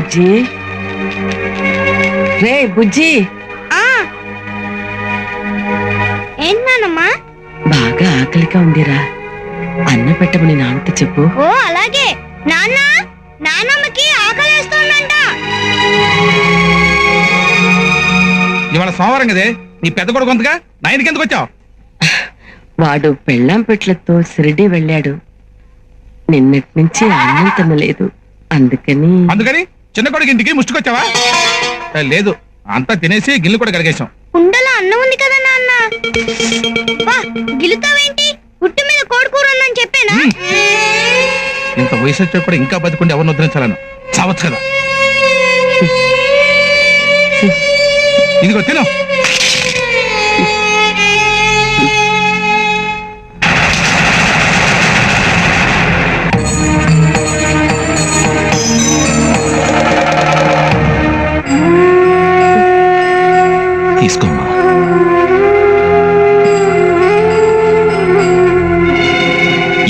బుజ్జి, రే బుజ్జి. ఏంటమ్మా? బాగా ఆకలిగా ఉందిరా, అన్నం పెట్టమని నాన్నతో చెప్పు. ఓ అలాగే నాన్న. నాన్నమ్మకి ఆకలేస్తుందంట. ఇవాళ సోమవారం కదే, నీ పెద్ద కొడుకు కొంతగా నాయనకి ఎందుకు వచ్చావు? వాడు పెళ్ళాం పెట్లతో షిరిడి వెళ్ళాడు. నిన్నటి నుంచి అన్నం తినలేదు. అందుకని చిన్న కొడుకు ఇంటికి ముష్టికొచ్చావా? లేదు, అంతా తినేసి గిన్నెలు కూడా కడిగేశాం. కుండలో అన్నం ఉంది కదా నాన్న. గిలుతావేంటి? గుట్టు మీద కోడికూర ఉందని చెప్పేనా? ఇంత వయసు వచ్చా కూడా ఇంకా బతుకుండి ఎవరిని ఉద్ధరించాలను చావచ్చు కదా. ఇదిగో తిను. తీసుకోమ్మా.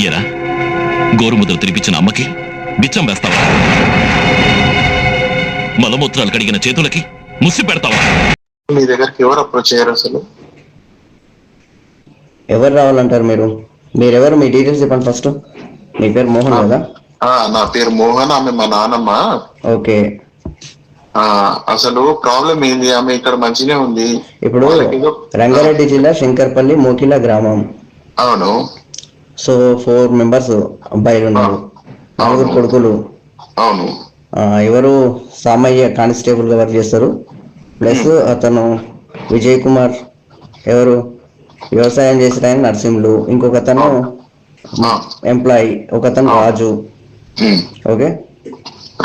ఎరా, గోరుముద్ర తినిపించిన అమ్మకి బిచ్చం వేస్తావా? మలమూత్రాలు కడిగిన చేతులకి ముసి పెడతావా? మీ దగ్గరికి ఎవరు అప్రోచ్ అయ్యారు? అసలు ఎవరు రావాలంటారు? మీరెవరు? మీ డీటెయిల్స్ చెప్పండి ఫస్ట్. మీ పేరు మోహన్ కదా? నా పేరు మోహన్. ఆమె మా నాన్నమ్మ. ఓకే. అసలు ప్రాబ్లం ఏంది? ఆమె ఇక్కడ మంచినే ఉంది. ఇప్పుడు రంగారెడ్డి జిల్లా శంకర్పల్లి మోకిల గ్రామం. అవును. సో 4 మెంబర్స్ అబ్బాయిలు ఉన్నారు, 4 కొడుకులు. అవును. ఎవరు సామయ్య కానిస్టేబుల్ గా వర్క్ చేస్తారు, ప్లస్ అతను విజయ్ కుమార్ ఎవరు వ్యవసాయం చేసిన ఆయన నర్సింహులు, ఇంకొక అతను ఎంప్లాయీ, ఒకతను రాజు. ఓకే.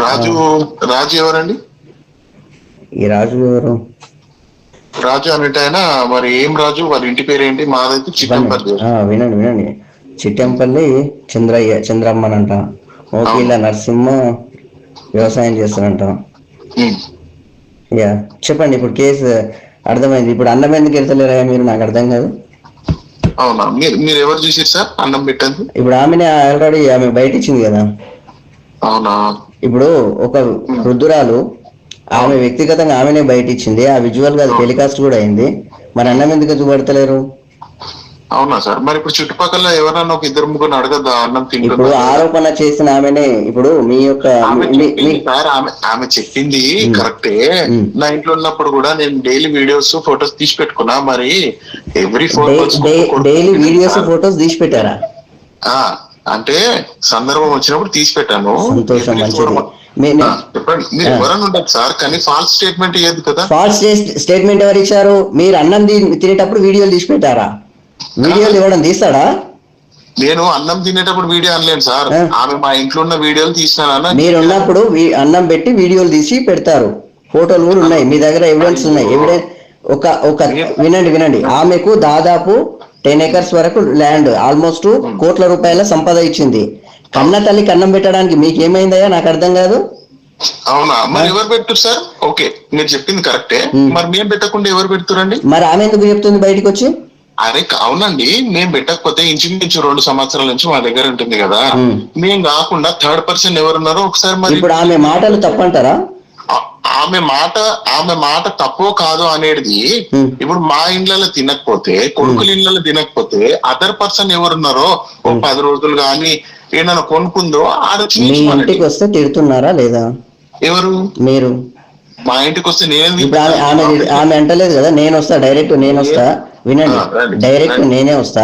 రాజు ఎవరండి? ఈ రాజు ఎవరు? రాజు అనేటైనా మరి ఏం రాజు? వాళ్ళ ఇంటి పేరు ఏంటి? మాదైతే చిట్టంపల్లి. వినండి. చిట్టంపల్లి చంద్రమ్మనంట. ఓకే. ఇలా నరసింహ వ్యవసాయం చేస్తారంట. చెప్పండి. ఇప్పుడు కేసు అర్థమైంది. ఇప్పుడు అన్నం ఎందుకు వెళ్తలేరా మీరు? నాకు అర్థం కాదు. అవునా? మీరు ఎవరు చూసారు సార్ అన్నం పెట్టండి? ఇప్పుడు ఆమెనే ఆల్రెడీ ఆమె బయట ఇచ్చింది కదా. అవునా? ఇప్పుడు ఒక వృద్ధురాలు ఆమె వ్యక్తిగతంగా ఆమెనే బయట ఇచ్చింది. ఆ విజువల్ గా టెలికాస్ట్ కూడా అయింది. మరి అన్నం ఎందుకు చూపెడతలేరు? అవునా సార్? మరి ఇప్పుడు చుట్టుపక్కల ఎవరన్నా ఒక 2-3 అడగద్దా అన్నం తింటున్నారు? ఇప్పుడు ఆరోపణ చేసిన ఆమెనే. ఇప్పుడు మీ యొక్క ఆమె చెప్పింది కరెక్టే. నా ఇంట్లో ఉన్నప్పుడు కూడా నేను డైలీ వీడియోస్ ఫొటోస్ తీసి పెట్టుకున్నా. మరి ఎవ్రీ డైలీ వీడియోస్ ఫొటోస్ తీసి పెట్టారా? అంటే సందర్భం వచ్చినప్పుడు తీసి పెట్టాను. సంతోషం, మంచిది. చెప్పండి. మీరు ఎవరన్నా ఉండదు సార్, కానీ ఫాల్స్ స్టేట్మెంట్ ఇయ్యదు కదా. ఫాల్స్ స్టేట్మెంట్ ఎవరు ఇచ్చారు? మీరు అన్నం తినేటప్పుడు వీడియోలు తీసి పెట్టారా? వీడియోలు ఇవ్వడం తీస్తాడా? నేను అన్నం తినేటప్పుడు వీడియో అనలేను సార్. ఆమె మా ఇంట్లో ఉన్న వీడియోలు తీసినా. మీరు ఉన్నప్పుడు అన్నం పెట్టి వీడియోలు తీసి పెడతారు. ఫోటోలు కూడా ఉన్నాయి మీ దగ్గర, ఎవిడెన్స్ ఉన్నాయి. వినండి. ఆమెకు దాదాపు 10 acres వరకు ల్యాండ్, ఆల్మోస్ట్ కోట్ల రూపాయల సంపద ఇచ్చింది. కన్న తల్లికి అన్నం పెట్టడానికి మీకేమైందయ్యా? నాకు అర్థం కాదు. అవునా? మరి ఎవరు పెడుతురు సార్? ఓకే, మీరు చెప్పింది కరెక్టే. మరి మేము పెట్టకుండా ఎవరు పెడుతురండి? మరి ఆమె ఎందుకు చెప్తుంది బయటకు వచ్చి? అరే అవునండి, మేము పెట్టకపోతే ఇంచుమించు 2 సంవత్సరాల నుంచి మా దగ్గర ఉంటుంది కదా. మేము కాకుండా థర్డ్ పర్సన్ ఎవరున్నారో ఒకసారి మరి. ఇప్పుడు ఆమె మాటలు తప్పంటారా? ఆమె మాట తప్పో కాదో అనేది ఇప్పుడు మా ఇండ్లలో తినకపోతే, కొడుకుల ఇండ్లలో తినకపోతే అదర్ పర్సన్ ఎవరున్నారో ఒక 10 రోజులు గాని ఏదైనా కొనుక్కుందో మీ ఇంటికి వస్తే తిడుతున్నారా లేదా? ఎవరు? మీరు. మా ఇంటికి వస్తే నేను ఆమె అంటలేదు కదా నేను వస్తా, డైరెక్ట్ నేను వస్తా. వినండి, డైరెక్ట్ నేనే వస్తా.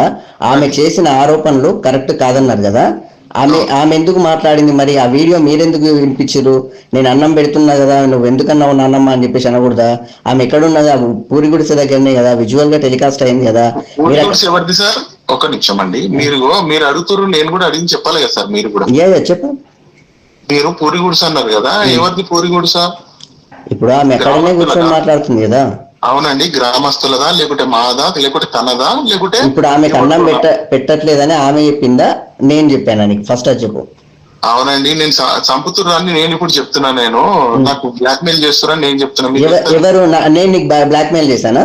ఆమె చేసిన ఆరోపణలు కరెక్ట్ కాదన్నారు కదా. ఆమె ఎందుకు మాట్లాడింది మరి? ఆ వీడియో మీరెందుకు వినిపించారు? నేను అన్నం పెడుతున్నా కదా, నువ్వు ఎందుకన్నావు నాన్నమ్మ అని చెప్పేసి అనకూడదా? ఆమె ఎక్కడున్నది? పూరి గుడిసె దగ్గరనే కదా, విజువల్ గా టెలికాస్ట్ అయింది కదా. ఎవరిది సార్? ఒక నిమిషం అండి. మీరు అడుగుతారు, నేను కూడా అడిగి చెప్పాలి కదా సార్. మీరు కూడా చెప్పు. మీరు పూరి గుడిసె అన్నారు కదా, ఎవరిది పూరి గుడిసె? ఇప్పుడు ఆమె ఎక్కడనే కూర్చొని మాట్లాడుతుంది కదా. అవునండి. గ్రామస్తులదా, లేకుంటే మాదా, లేకుంటే తనదా, లేకుంటే? ఇప్పుడు ఆమెకు అన్నం పెట్టట్లేదని ఆమె చెప్పిందా, నేను చెప్పాను? ఫస్ట్ అది చెప్పు. అవునండి, నేను చంపుతున్నాను నేను ఇప్పుడు చెప్తున్నా. నేను నాకు బ్లాక్ మెయిల్ చేస్తున్నాను నేను చెప్తున్నా. ఎవరు? నేను నీకు బ్లాక్ మెయిల్ చేశానా?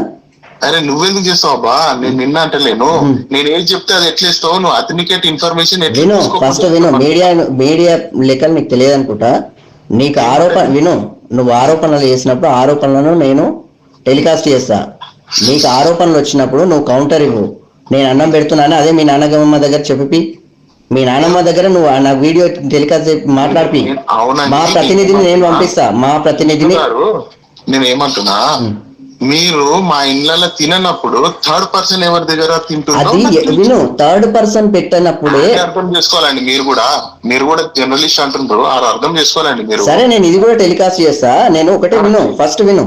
అరే నువ్వెందుకు చేస్తావు అబ్బా? నేను నిన్న అంటలేను. నేను ఏది చెప్తే అది ఎట్లేస్తావు నువ్వు? అథెంటికేట్ ఇన్ఫర్మేషన్ ఫస్ట్ విను. మీడియా లెక్కలు నీకు తెలియదు అనుకుంటా. నీకు ఆరోపణ విను, నువ్వు ఆరోపణలు చేసినప్పుడు ఆరోపణలను నేను టెలికాస్ట్ చేస్తా. నీకు ఆరోపణలు వచ్చినప్పుడు నువ్వు కౌంటర్ ఇవ్వు. నేను అన్నం పెడుతున్నాను, అదే మీ నాన్నమ్మ దగ్గర చెప్పి, మీ నాన్నమ్మ దగ్గర నువ్వు నా వీడియో టెలికాస్ట్ మాట్లాడిపి. మా ప్రతినిధిని నేను పంపిస్తా, మా ప్రతినిధిని. నేను ఏమంటున్నా, మీరు మా ఇండ్లలో తిననప్పుడు థర్డ్ పర్సన్ ఎవరి దగ్గర తింటున్నారో అది విను, థర్డ్ పర్సన్ పెట్టినప్పుడే అర్థం చేసుకోవాలండి. మీరు కూడా జర్నలిస్ట్ అంటుంటారు, అది అర్థం చేసుకోవాలండి మీరు. సరే, నేను ఇది కూడా టెలికాస్ట్ చేస్తా. నేను ఒకటే విను, ఫస్ట్ విను.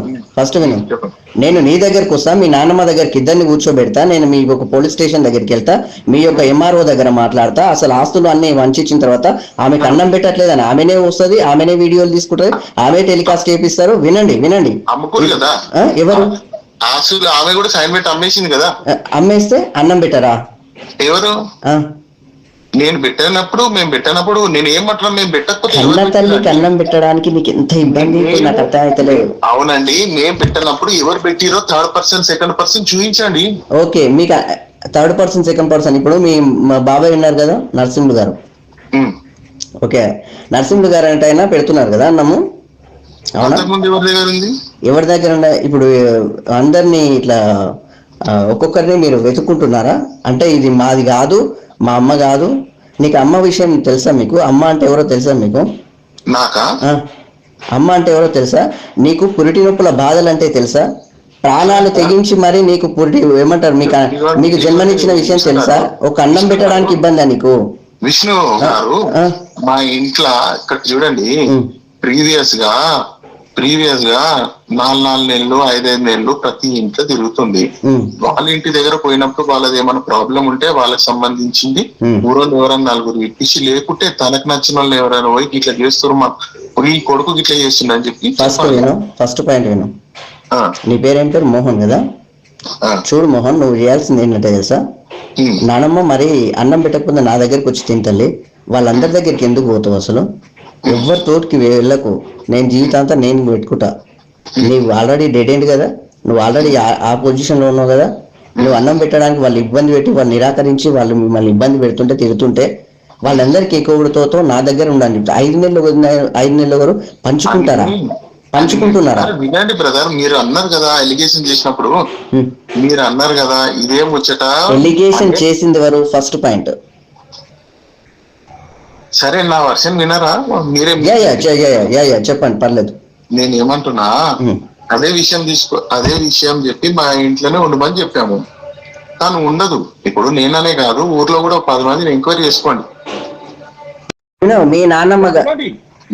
నేను నీ దగ్గరకు వస్తా, మీ నాన్నమ్మ దగ్గరికి ఇద్దరిని కూర్చోబెడతా. నేను మీ ఒక పోలీస్ స్టేషన్ దగ్గరికి వెళ్తా, మీ యొక్క ఎంఆర్ఓ దగ్గర మాట్లాడతా. అసలు ఆస్తులు అన్ని వంచిన తర్వాత ఆమెకు అన్నం పెట్టట్లేదని ఆమెనే వస్తుంది, ఆమెనే వీడియోలు తీసుకుంటది, ఆమె టెలికాస్ట్ చేపిస్తారు. వినండి. అమ్ముకోరు కదా ఎవరు? ఆస్తులు ఆమె కూడా సైన్ పెట్టి అమ్మేసింది కదా. అమ్మేస్తే అన్నం పెట్టరా? ఎవరు? నేను పెట్టినప్పుడు నేను ఏమంటున్నా, మేము పెట్టకపోతే కన్న తల్లికి అన్నం పెట్టడానికి నీకు ఎంత ఇబ్బంది నాకు అర్థం అవుతలేదు. అవునండి, మేము పెట్టినప్పుడు ఎవరు పెట్టిరో థర్డ్ పర్సన్ సెకండ్ పర్సన్ చూపించండి. ఓకే, మీకు థర్డ్ పర్సన్ సెకండ్ పర్సన్ ఇప్పుడు మా బాబాయ్ ఉన్నారు కదా, నరసింహులు గారు. ఓకే, నరసింహులు గారు అంటే అయినా పెడుతున్నారు కదా అన్నము. అవునా? ఎవరి దగ్గర ఇప్పుడు అందరినీ ఇట్లా ఒక్కొక్కరిని మీరు వెతుక్కుంటున్నారా? అంటే ఇది మాది కాదు, మా అమ్మ కాదు. నీకు అమ్మ విషయం తెలుసా? మీకు అమ్మ అంటే ఎవరో తెలుసా? మీకు అమ్మ అంటే ఎవరో తెలుసా? నీకు పురిటి నొప్పుల బాధలు అంటే తెలుసా? ప్రాణాలు తెగించి మరి నీకు పురిటి ఏమంటారు, మీకు జన్మనిచ్చిన విషయం తెలుసా? ఒక అన్నం పెట్టడానికి ఇబ్బందా నీకు? విష్ణు గారు, మా ఇంట్లో ఇక్కడ చూడండి, ప్రీవియస్ గా 4 నెలలు 5 నెలలు ప్రతి ఇంట్లో తిరుగుతుంది. వాళ్ళ ఇంటి దగ్గర పోయినప్పుడు వాళ్ళది ఏమైనా ప్రాబ్లం ఉంటే వాళ్ళకి సంబంధించింది ఊరోళ్ళు ఎవరైనా 4 ఇప్పించి, లేకుంటే తనకు నచ్చిన వాళ్ళు ఎవరైనా పోయి ఇట్లా చేస్తారు, మా ఈ కొడుకు ఇట్లా చేస్తుండ అని చెప్పి. ఫస్ట్ పాయింట్ విను. నీ పేరేం పేరు? మోహన్ కదా. చూడు మోహన్, నువ్వు చేయాల్సింది ఏంటంటే తెలుసా, నానమ్మ మరి అన్నం పెట్టకపోతే నా దగ్గరికి వచ్చి తింటల్లి, వాళ్ళందరి దగ్గరికి ఎందుకు పోతావు? అసలు ఎవరి తోటికి వెళ్ళకు. నేను జీవితాంతం నేను పెట్టుకుంటా. నువ్వు ఆల్రెడీ డెడ్ ఎండ్ కదా, నువ్వు ఆల్రెడీ ఆ పొజిషన్ లో ఉన్నావు కదా. నువ్వు అన్నం పెట్టడానికి వాళ్ళు ఇబ్బంది పెట్టి, వాళ్ళు నిరాకరించి, వాళ్ళు మిమ్మల్ని ఇబ్బంది పెడుతుంటే తిరుగుతుంటే వాళ్ళందరికీ ఎక్కువతో నా దగ్గర ఉండాలి. 5 నెలలు ఎవరు పంచుకుంటున్నారా? వినండి బ్రదర్, మీరు అన్నారు కదా ఎలిగేషన్ చేసినప్పుడు, మీరు అన్నారు కదా ఇదే ముచ్చట. ఎలిగేషన్ చేసింది ఎవరు? First point. సరే, నా వర్షన్ వినరా మీరే? చెప్పండి, పర్లేదు. నేను ఏమంటున్నా, అదే విషయం చెప్పి మా ఇంట్లోనే ఉండమని చెప్పాము. తను ఉండదు. ఇప్పుడు నేననే కాదు, ఊర్లో కూడా 10 మందిని ఎంక్వైరీ చేసుకోండి. మీ నాన్నమ్మ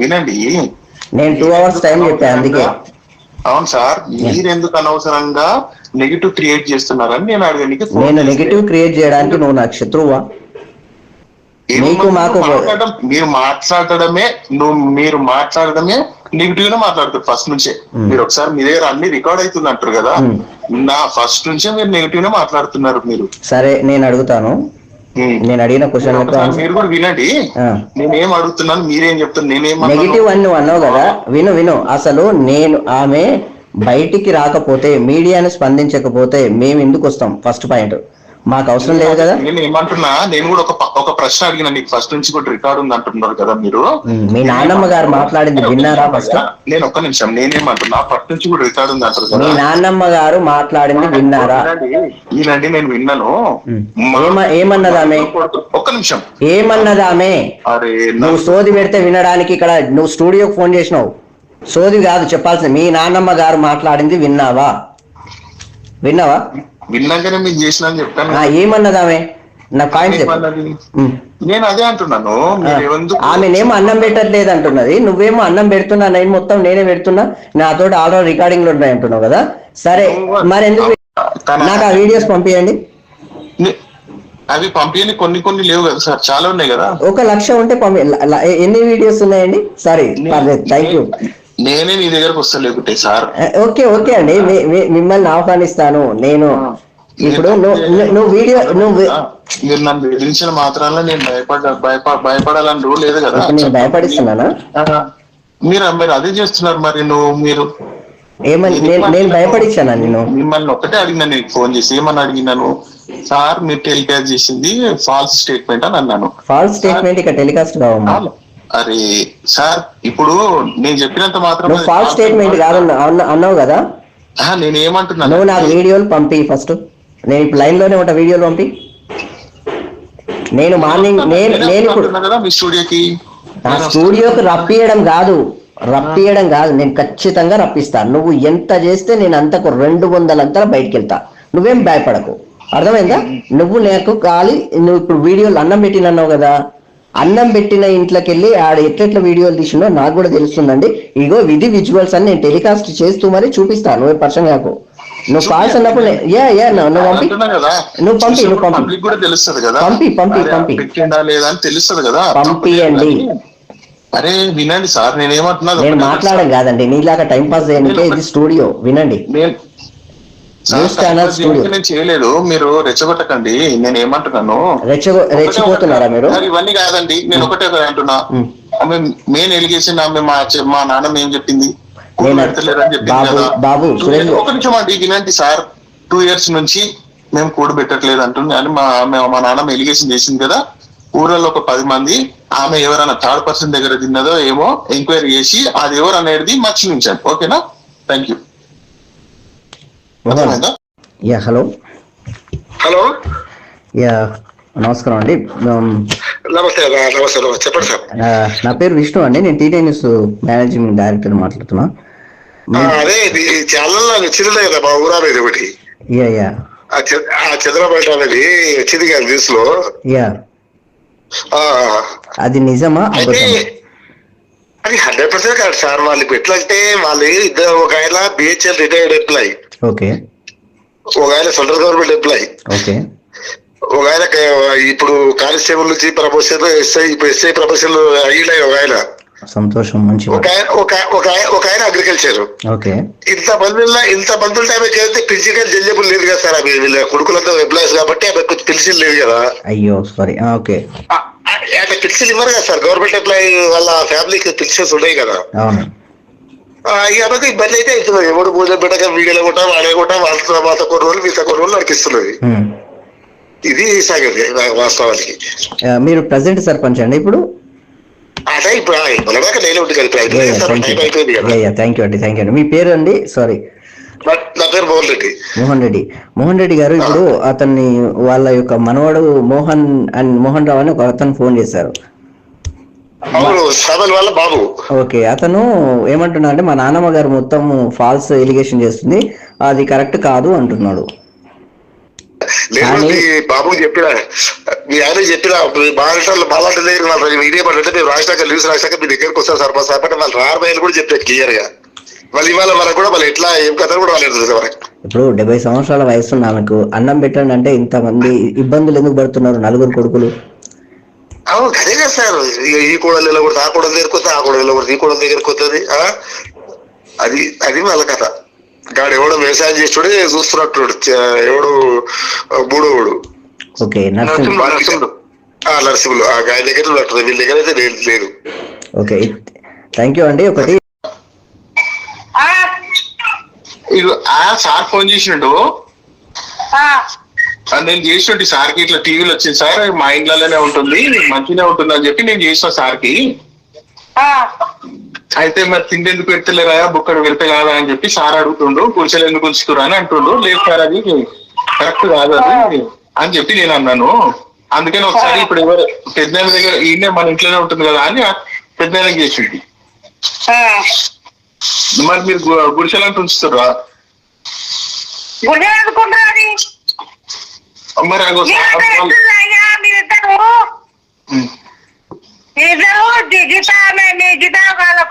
వినండి, నేను 2 hours టైం చెప్పాను అందుకే. అవును సార్, మీరెందుకు అనవసరంగా నెగిటివ్ క్రియేట్ చేస్తున్నారని నేను అడిగాను. నేను నెగిటివ్ క్రియేట్ చేయడానికి నువ్వు నాకు శత్రువా? మీరు మాట్లాడడమే నెగిటివ్ గా మాట్లాడుతారు ఫస్ట్ నుంచే. మీరు ఒకసారి మీ దగ్గర అన్ని రికార్డ్ అవుతుంది అంటారు కదా, నా ఫస్ట్ నుంచే మీరు నెగిటివ్ గా మాట్లాడుతున్నారు మీరు. సరే, నేను అడుగుతాను. నేను అడిగిన క్వశ్చన్ మీరు కూడా వినండి. నేనేం అడుగుతున్నాను, మీరేం చెప్తారు, నేనేం నెగిటివ్ అని నువ్వు అన్నావు కదా. విను. అసలు ఆమె బయటికి రాకపోతే, మీడియాని స్పందించకపోతే మేము ఎందుకు వస్తాం? First point. మాకు అవసరం లేదు కదా. నేను ఏమంటున్నా, నేను కూడా ఒక ప్రశ్న అడిగిన, నీకు ఫస్ట్ నుంచి కూడా రికార్డు ఉంది అంటున్నారు కదా మీరు. మీ నాన్నమ్మ గారు మాట్లాడింది విన్నారా? ఫస్ట్ నేను ఒక్క నిమిషం, నేనేమంటున్నా, ఫస్ట్ నుంచి కూడా రికార్డు ఉంది అంటారు కదా. మీ నాన్నమ్మ గారు మాట్లాడింది విన్నారా? ఈనండి, నేను విన్నాను. ఏమన్నదామె? ఒక్క నిమిషం, ఏమన్నదామె? అరే, నువ్వు సోది పెడితే వినడానికి ఇక్కడ నువ్వు స్టూడియోకి ఫోన్ చేసినావు. సోది కాదు చెప్పాల్సింది. మీ నాన్నమ్మ గారు మాట్లాడింది విన్నావా? విన్నాకనే మీకు చేసిన అని చెప్పాను. ఏమన్నదామె? నా పాయింట్ చెప్పు. నేను అదే అంటున్నాను. ఆమెనేమో అన్నం పెట్టట్లేదు అంటున్నది, నువ్వేమో అన్నం పెడుతున్నా, నేను మొత్తం నేనే పెడుతున్నా, నాతో ఆల్రెడీ రికార్డింగ్ లో ఉన్నాయి అంటున్నావు కదా. సరే, మరి ఎందుకు నాకు ఆ వీడియోస్ పంపించండి. అవి పంపించండి. కొన్ని లేవు కదా సార్, చాలా ఉన్నాయి కదా. 1,00,000 ఉంటే ఎన్ని వీడియోస్ ఉన్నాయండి? సరే, థ్యాంక్ యూ. నేనే నీ దగ్గరకు వస్తా లేకుంటే సార్. ఓకే అండి, మిమ్మల్ని ఆహ్వానిస్తాను నేను. ఇప్పుడు నువ్వు మీరు నన్ను బెదిరించిన మాత్రాన నేను భయపడాలని రూల్ లేదు కదా. నేను భయపడిస్తున్నానా? మీరు అదే చేస్తున్నారు. మరి మీరు నేను భయపడిచ్చానా? నేను మిమ్మల్ని ఒక్కటే అడిగినా, నేను ఫోన్ చేసి ఏమని అడిగినాను, సార్ మీరు టెలికాస్ట్ చేసింది ఫాల్స్ స్టేట్మెంట్ అని అన్నాను. ఫాల్స్ స్టేట్మెంట్ ఇక్కడ టెలికాస్ట్ కావాలి. అరే సార్, ఇప్పుడు నేను చెప్పినంత మాత్రం నువ్వు ఫాల్స్ స్టేట్మెంట్ కాదన్నా అన్నావు కదా. నేను ఏమంటున్నాను, నువ్వు నాకు వీడియోలు పంపి ఫస్ట్. నేను ఇప్పుడు లైన్ లోనే ఉంటా, వీడియోలు పంపి. నేను మార్నింగ్ నేను ఇప్పుడు కదా మీ స్టూడియోకి, నా స్టూడియోకి రప్పియడం కాదు, నేను ఖచ్చితంగా రప్పిస్తాను. నువ్వు ఎంత చేస్తే నేను అంతకు 200 బయటికి వెళ్తా. నువ్వేం భయపడకు, అర్థమైందా? నువ్వు నాకు నువ్వు ఇప్పుడు వీడియోలు అన్నం పెట్టినన్నావు కదా, అన్నం పెట్టిన ఇంట్లోకి వెళ్ళి ఆడ ఎట్లెట్ల వీడియోలు తీసిండో నాకు కూడా తెలుస్తుందండి. ఇగో ఇది విజువల్స్ అని నేను టెలికాస్ట్ చేస్తూ మరి చూపిస్తాను. నువ్వే పర్సన్ కాకు. నువ్వు కాల్స్ అన్నప్పుడు నువ్వు పంపి కూడా తెలుస్తుంది కదా, పంపి పెట్టిందా లేదా అని తెలుస్తుంది కదా, పంపియండి. అరే వినండి సార్, నేనేమంటున్నా, నేను మాట్లాడడం కాదండి, నీలాగా టైం పాస్ చేయడానికే ఇది స్టూడియో. వినండి, నేను చేయలేదు, మీరు రెచ్చగొట్టకండి. నేను ఏమంటున్నాను, రెచ్చిపోతున్నారా మీరు? ఇవన్నీ కాదండి, నేను ఒకటే అంటున్నా. ఆమె మెయిన్ ఎలిగేషన్, ఆమె మా నాన్న ఏం చెప్పింది, పెడతలేరని చెప్పింది కదా. ఒక నిమిషం అండి వినండి సార్. 2 years నుంచి మేము కూడు పెట్టట్లేదు అంటుంది అని మా నాన్న ఎలిగేషన్ చేసింది కదా. ఊళ్ళలో ఒక 10 మంది ఆమె ఎవరైనా 3rd person దగ్గర తిన్నదో ఏమో ఎంక్వైరీ చేసి అది ఎవరు అనేది మాకు చూపించండి. ఓకేనా? Thank you. హలో హలో, నమస్కారం అండి. నమస్తే చెప్పండి సార్. నా పేరు విష్ణు అండి, నేను టీటీ న్యూస్ మేనేజింగ్ డైరెక్టర్ మాట్లాడుతున్నా. అదే ఇది ఛానల్ వచ్చింది కదా మా ఊరా మీద ఒకటి, చంద్రబాబు అనేది వచ్చింది కదా న్యూస్ లో. అది నిజమా? అది 100% కాదు సార్. వాళ్ళకి ఎట్లా అంటే వాళ్ళు ఇద్దరు, ఒక ఆయన బిహెచ్ఎల్ రిటైర్డ్ ఎంప్లాయీ, ఓకే, ఒక ఆయన సెంట్రల్ గవర్నమెంట్ ఎంప్లాయీ, ఓకే, ఒక ఆయన ఇప్పుడు కానిస్టేబుల్ నుంచి ప్రమోషన్ ఎస్ఐ ప్రమోషన్ అయ్యిండే ఒక ఆయన. సంతోషం, మంచి. ఒక ఆయన అగ్రికల్చర్. ఓకే, ఇంత మందుల టైం చేస్తే పిలిచికల్ జెల్యబుల్ లేదు కదా సార్. వీళ్ళ కొడుకులంతా ఎంప్లాయీస్ కాబట్టి ఆమె కొంచెం పిలిచిల్ లేదు కదా. అయ్యో సారీ. ఓకే, ఆమె పిలిచిల్ ఇవ్వరు కదా సార్. గవర్నమెంట్ ఎంప్లాయీ వాళ్ళ ఫ్యామిలీకి పిలిచిల్స్ ఉన్నాయి కదా. అవును, ఇక ఇబ్బంది అయితే అవుతుంది. ఎవడు పూజ పెట్టక వీడియోలో కూడా వాడే కూడా వాళ్ళతో కొన్ని రోజులు మిగతా కొన్ని రోజులు నడిపిస్తున్నది. ఇది సాగేది వాస్తవానికి. మీరు ప్రెసిడెంట్ సర్పంచ్ అండి ఇప్పుడు? అదే ఇప్పుడు నేనే ఉంటుంది కదా. థ్యాంక్ యూ అండి. మీ పేరు అండి? సారీ, నా పేరు మోహన్ రెడ్డి గారు. ఇప్పుడు అతన్ని వాళ్ళ యొక్క మనవడు మోహన్ రావు అని ఒక అతను ఫోన్ చేశారు. బాబు, ఓకే, అతను ఏమంటున్నా అంటే మా నాన్నమ్మ గారు మొత్తం ఫాల్స్ ఎలిగేషన్ చేస్తుంది, అది కరెక్ట్ కాదు అంటున్నాడు. బాబు చెప్పిన మీ ఆయన చెప్పిన బాగా మీడియా పడితే మేము రాసినాక న్యూస్ రాసినాక మీ దగ్గరకు వస్తారు సర్పంచ్ సార్ అంటే వాళ్ళు రాబోయేది కూడా చెప్పారు క్లియర్ గా. వాళ్ళు ఇవాళ మనకు కూడా వాళ్ళు ఎట్లా ఏం కథ కూడా వాళ్ళు ఇప్పుడు 70 సంవత్సరాల వయసు ఆమెకు అన్నం పెట్టండి అంటే ఇంతమంది ఇబ్బందులు ఎందుకు పడుతున్నారు? 4 కొడుకులు. అవును, అదే కదా సార్. ఈ కోడలు ఎలా కొడుతుంది, ఆ కోడలు దగ్గరకు వస్తుంది, ఆ కోడలు ఎలా కొడుతుంది, ఈ కోడలు దగ్గరకు వస్తుంది. అది వాళ్ళ కథ. గాడు ఎవడో వ్యవసాయం చేస్తుడే చూస్తున్నట్టు, ఎవడు మూడోడు నరసింహుడు ఆయన దగ్గర ఉన్నట్టు, వీళ్ళ దగ్గర అయితే లేదు. ఓకే, థ్యాంక్ యూ అండి. ఒకటి సార్ ఫోన్ చేసినట్టు నేను చేసినట్టు సార్కి ఇట్లా టీవీలో వచ్చింది సార్, మా ఇంట్లోనే ఉంటుంది, మంచిగా ఉంటుంది అని చెప్పి నేను చేసిన సార్కి. అయితే మరి తిండి ఎందుకు పెడతలేరా, బుక్కడు పెడితే కాదా అని చెప్పి సార్ అడుగుతుండు. గుడిసెలు ఎందుకు ఉంచుతురా అని అంటుండు. లేదు సార్ అది కరెక్ట్ కాదు అది అని చెప్పి నేను అన్నాను. అందుకని ఒకసారి ఇప్పుడు ఎవరు పెద్దనాన్న దగ్గర ఈయనే మన ఇంట్లోనే ఉంటుంది కదా అని పెద్దనాన్నకి చేసింది. మరి మీరు గుడిసెలు అంటే ఉంచుతురా? మరి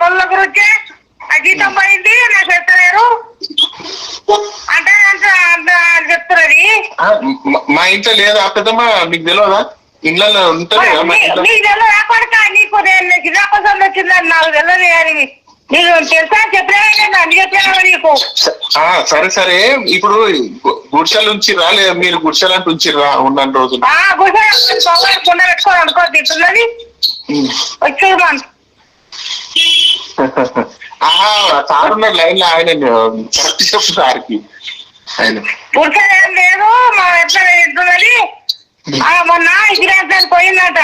కొల్ల గురించి ఆ జీతం పోయింది నాకు చెప్తలేరు అంటే చెప్తున్నది. మా ఇంట్లో లేదా పెద్దమ్మా, మీకు తెలియదా? ఇంట్లో ఉంటుంది నీకు తెలియదా కొడుక? నీకు జిల్లా కోసం వచ్చిందని నాకు తెలియదు కానీ నీకు తెలుసా? చెప్పలేదు అన్ని చెప్పాను నీకు. సరే ఇప్పుడు గుడిసెలు ఉంచిర్రా లేదా మీరు గుడిసెలు అంటే ఉంచిర్రా ఉన్న రోజులు? గుడిసె పెట్టుకోని అనుకో తింటున్నది వచ్చి సార్ ఉన్న లైన్ లో ఆయన కరెక్ట్ చెప్పు సార్కి. ఆయన గుడిసె ఏం లేదు, మా ఎట్లా తింటున్నది. మొన్న ఇగ్రాంతానికి పోయిందట.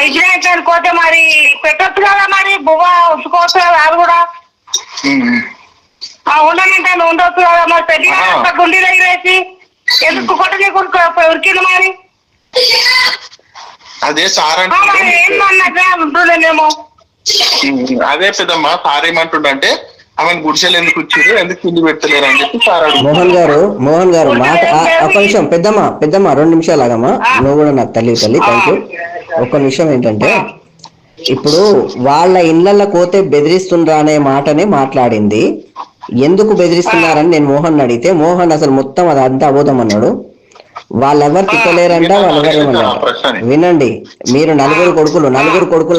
ఇచ్చినాక పోతే మరి పెట్టొచ్చు కదా, మరి బువ్వ ఉంచుకోవచ్చు కదా అది కూడా. ఉండనంటే ఉండొచ్చు కదా మరి, పెట్టి గుండీ దగ్గర వేసి ఎందుకు కొట్ట నీకు ఉరికింది మరి. అదే సార్ ఏమన్నట్లే ఉంటుండేమో. అదే పెద్దమ్మా సార్ ఏమంటుండంటే ఆమెను గుడిసెలు ఎందుకు ఇచ్చారు, ఎందుకు తిండి పెట్టలేరు అని చెప్పి సార్ మోహన్ గారు మాట ఒక నిమిషం పెద్దమ్మ 2 నిమిషాలు ఆగమ్మా, నువ్వు కూడా నాకు తల్లి థ్యాంక్ యూ. ఒక విషయం ఏంటంటే ఇప్పుడు వాళ్ళ ఇళ్ళల్లో పోతే బెదిరిస్తుండ్రా అనే మాటనే మాట్లాడింది. ఎందుకు బెదిరిస్తున్నారని నేను మోహన్ అడిగితే మోహన్ అసలు మొత్తం అది అంతా అబోధం అన్నాడు. వాళ్ళెవరు తిట్టలేరంట, వాళ్ళెవరేమన్నారు వినండి. మీరు నలుగురు కొడుకులు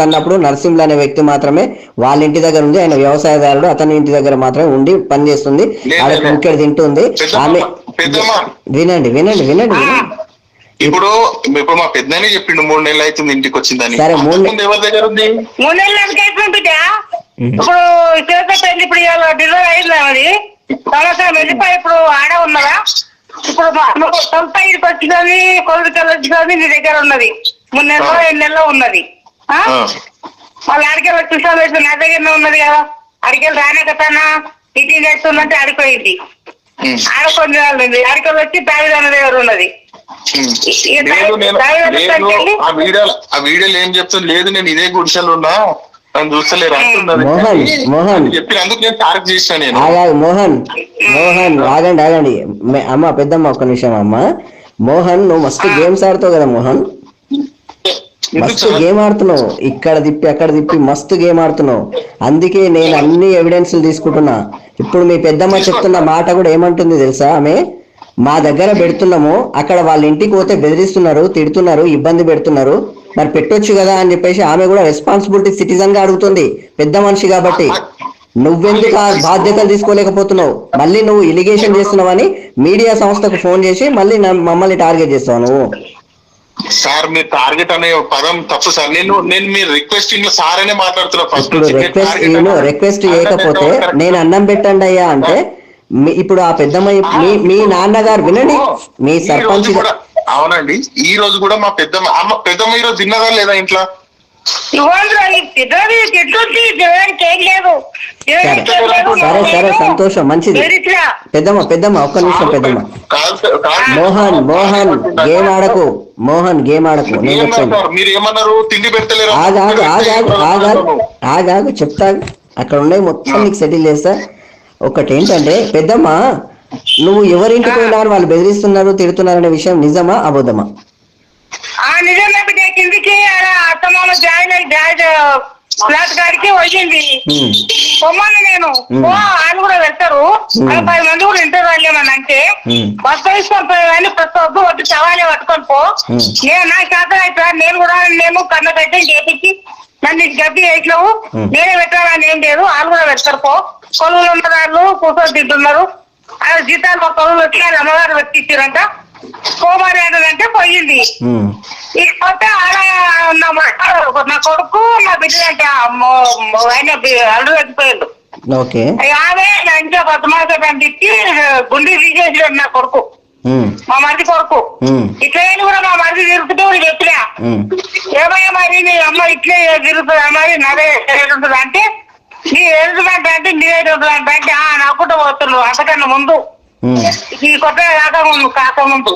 అన్నప్పుడు నరసింహులు అనే వ్యక్తి మాత్రమే వాళ్ళ ఇంటి దగ్గర ఉంది, ఆయన వ్యవసాయదారుడు, అతని ఇంటి దగ్గర మాత్రమే ఉండి పని చేస్తుంది, ఆడ కుక్కెడు తింటుంది ఆమె. వినండి ఇప్పుడు మా పెద్దనే చెప్పిండు 3 నెలలు అవుతుంది ఇంటికి వచ్చిందని. సరే 3 నెలలు ఎవరి దగ్గర ఉంది? 3 నెలలు ఇప్పుడు చేతి ఇప్పుడు డెలివరీ అయిందా మరి, సంవత్సరం వెళ్ళిపోయి ఇప్పుడు ఆడ ఉన్నదా? ఇప్పుడు సొంత ఇంటికి వచ్చినది, కొడుకు వచ్చినది నీ దగ్గర ఉన్నది, 3 నెలలో 2 నెలలో ఉన్నది. వాళ్ళు అడికెళ్ళి వచ్చి నా దగ్గరనే ఉన్నది కదా, అడికెళ్ళి రానే కదా ఇటీ చేస్తుందంటే అడిపోయింది. ఆడ కొన్ని అడికెళ్ళి వచ్చి దావిదాన దగ్గర ఉన్నది. ఆ వీడియోలు ఏం చెప్తుంది, లేదు నేను ఇదే గుడిసెలు ఉన్నా నన్ను చూస్తలేరు మోహన్ చెప్పి అందుకు నేను టార్గెట్ చేసిన. నేను మోహన్ ఆగండి అమ్మ పెద్దమ్మ ఒక్క నిమిషం అమ్మ. మోహన్ నువ్వు మస్తు గేమ్స్ ఆడుతావు కదా మోహన్, మస్తు గేమ్ ఆడుతున్నావు, ఇక్కడ తిప్పి అక్కడ తిప్పి మస్తు గేమ్ ఆడుతున్నావు. అందుకే నేను అన్ని ఎవిడెన్స్లు తీసుకుంటున్నా. ఇప్పుడు మీ పెద్దమ్మ చెప్తున్న మాట కూడా ఏమంటుంది తెలుసా, ఆమె మా దగ్గర పెడుతున్నాము, అక్కడ వాళ్ళ ఇంటికి పోతే బెదిరిస్తున్నారు, తిడుతున్నారు, ఇబ్బంది పెడుతున్నారు, మరి పెట్టొచ్చు కదా అని చెప్పేసి ఆమె కూడా రెస్పాన్సిబిలిటీ సిటిజన్ గా అడుగుతుంది, పెద్ద మనిషి కాబట్టి. నువ్వెందుకు ఆ బాధ్యతలు తీసుకోలేకపోతున్నావు? మళ్ళీ నువ్వు ఇలిగేషన్ చేస్తున్నావని మీడియా సంస్థకు ఫోన్ చేసి మళ్ళీ మమ్మల్ని టార్గెట్ చేస్తావు నువ్వు. సార్ మీరు టార్గెట్ అనే పదం తప్పు సార్. నేను మీ రిక్వెస్టింగ్ లో సార్ అనే మాట్లాడుతున్నా. ఇప్పుడు రిక్వెస్ట్ చేయకపోతే నేను అన్నం పెట్టండి అయ్యా అంటే ఇప్పుడు ఆ పెద్దమ్మ మీ నాన్నగారు వినండి, మీ సర్పంచ్ అవునండి. ఈ రోజు కూడా మా పెద్దమ్మ ఈ రోజు తిన్నదా లేదా ఇంట్లో? సరే సంతోషం, మంచిది. పెద్దమ్మ ఒక్క నిమిషం పెద్దమ్మ. మోహన్ గేమ్ ఆడకు నేను చెప్తాను. ఆగాగు చెప్తా, అక్కడ ఉండే మొత్తం నీకు సెటిల్ చేస్తా. ఒకటి ఏంటంటే పెద్దమ్మ, నువ్వు ఎవరింటికి పోయినా వాళ్ళు బెదిరిస్తున్నారు, తిడుతున్నారు అనే విషయం నిజమా అబద్ధమా? నిజమే బిడ్డ. కిందికి అత్తమామ ఫ్లాట్ గాడికి వచ్చింది పొమ్మని నేను వాళ్ళు కూడా వెళ్తారు, 10 మంది కూడా ఇంటర్ వాళ్ళేమని అంటే బస్సు తీసుకొని పోయి ప్రతి వద్దు వద్దు చవాలే పట్టుకొని పో, నేను నాకు చేత అవుతా, నేను కూడా కన్న గడ్డం చేపించి నన్ను గడ్డి వేయట్లేవు, నేనే పెట్టాలని ఏం లేదు, వాళ్ళు కూడా వెళ్తారు పో. కొలువులు ఉన్న వాళ్ళు కూర్చొని తింటున్నారు, జీతాలు మా కొలువులు వచ్చి అమ్మగారు పెట్టించారంట, కోమారి అంటే పోయింది. ఇకపోతే ఆడ నా కొడుకు నా బిడ్డ అంటే ఆయన అల్లు తగ్గిపోయాడు. ఆమె ఇంకా 10 మాసాలు పంపించి గుండె తీసేసాడు నా కొడుకు, మా మరిది కొడుకు. ఇట్లా కూడా మా మరిది తిరుగుతూ చెప్పినా, ఏమయ్యా మరి నీ అమ్మ ఇట్లే తిరుగుతుందా మరి నదే ఉంటుంది అంటే, నీ ఎదుగుదంటే అంటే నీ ఎదుగుదంటే అంటే నాకుంటూ పోతున్నావు అంతకన్నా ముందు ఈ కొత్త కాకముందు.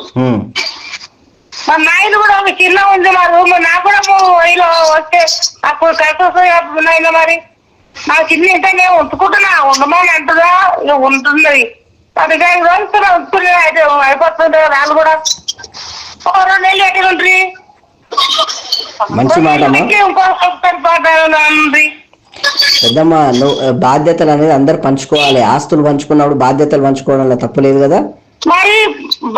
మా నాయన కూడా ఒక చిన్న ఉంది మా రూమ్, నాకు కూడా వైలో వస్తే అప్పుడు కట్టుకున్నాయినా మరి నా చిన్న ఇంటనే ఉంచుకుంటున్నా, ఉండమని అంటున్నా ఉంటుంది. అది ఉంచుకునే అయితే అయిపోతుంది. వాళ్ళు కూడా 2 నెలలు ఎక్కడ ఉంటుంది, ఇంకోటి పెద్దమ్మ. నువ్వు బాధ్యతలు అనేది అందరు పంచుకోవాలి, ఆస్తులు పంచుకున్నప్పుడు బాధ్యతలు పంచుకోవడంలో తప్పులేదు కదా. మరి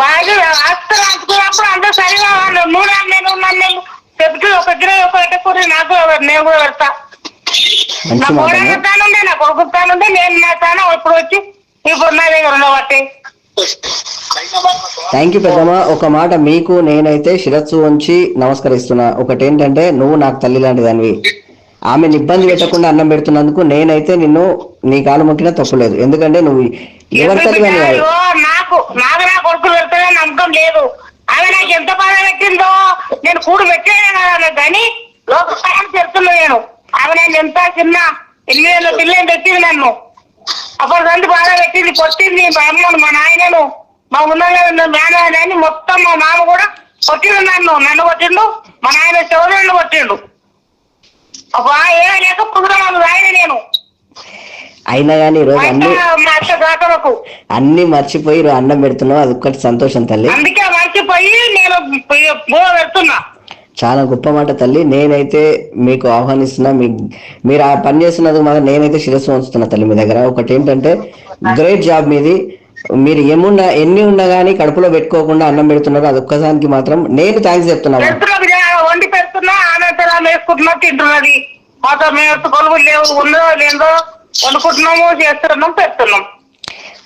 బాగా ఆస్తులు పంచుకున్నప్పుడు అందరూ సరిగా 3 నెలలు 4 నెలలు చెప్తూ ఒక కూర నాకు నేను కూడా పెడతా. నా కోడతానుండే నా కొడుకుతానుండే నేను నా తాను ఇప్పుడు వచ్చి ఇప్పుడు నా దగ్గర ఉండబట్టి. థ్యాంక్ యూ పెద్దమ్మ. ఒక మాట మీకు నేనైతే శిరస్సు ఉంచి నమస్కరిస్తున్నా. ఒకటేంటంటే నువ్వు నాకు తల్లి లాంటి దానివి, ఆమెను ఇబ్బంది పెట్టకుండా అన్నం పెడుతున్నందుకు నేనైతే నిన్ను నీ కాలు మొక్కినా తప్పులేదు. ఎందుకంటే నువ్వు ఎవరి తల్లి కానీ నాకు నా కొడుకులు పెడతానే నమ్మకం లేదు. ఆమె నాకు ఎంత బాధ పెట్టిందో నేను కూడు పెట్టాను కానీ ఆమె నన్ను ఎంత చిన్న 8 ఏళ్ళ పిల్లని తెచ్చింది నన్ను. అప్పటికంటే బాగా పెట్టింది, కొట్టింది మా అమ్మను, మా నాయనను, మా ఉన్న మేనని మొత్తం. మా మామ కూడా కొట్టిండు నన్ను కొట్టిండు, మా నాయన చౌదరిని కొట్టిండు. అబ్బా ఏమీ లేక పురుగురాను రాయని నేను. అయినా కానీ ఈరోజు మా అత్త గాతలకు అన్ని మర్చిపోయి అన్నం పెడుతున్నావు, అది ఒక్కటి సంతోషం తల్లి. అందుకే మర్చిపోయి నేను పెడుతున్నా. చాలా గొప్ప మాట తల్లి. నేనైతే మీకు ఆహ్వానిస్తున్నా, మీరు ఆ పని చేస్తున్నది మాత్రం నేనైతే శిరస్సు ఉంచుతున్నా తల్లి మీ దగ్గర. ఒకటి ఏంటంటే గ్రేట్ జాబ్ మీది. మీరు ఎన్ని ఉన్నా కానీ కడుపులో పెట్టుకోకుండా అన్నం పెడుతున్నారు, అది ఒక్కసారికి మాత్రం నేను థ్యాంక్స్ చెప్తున్నా. వండి పెడుతున్నా, ఆనందం వేసుకుంటున్నా, తింటున్నది. మాతో మేము కొలువు లేవు, ఉందో లేదో వండుకుంటున్నాము, చేస్తున్నాం, పెడుతున్నాం.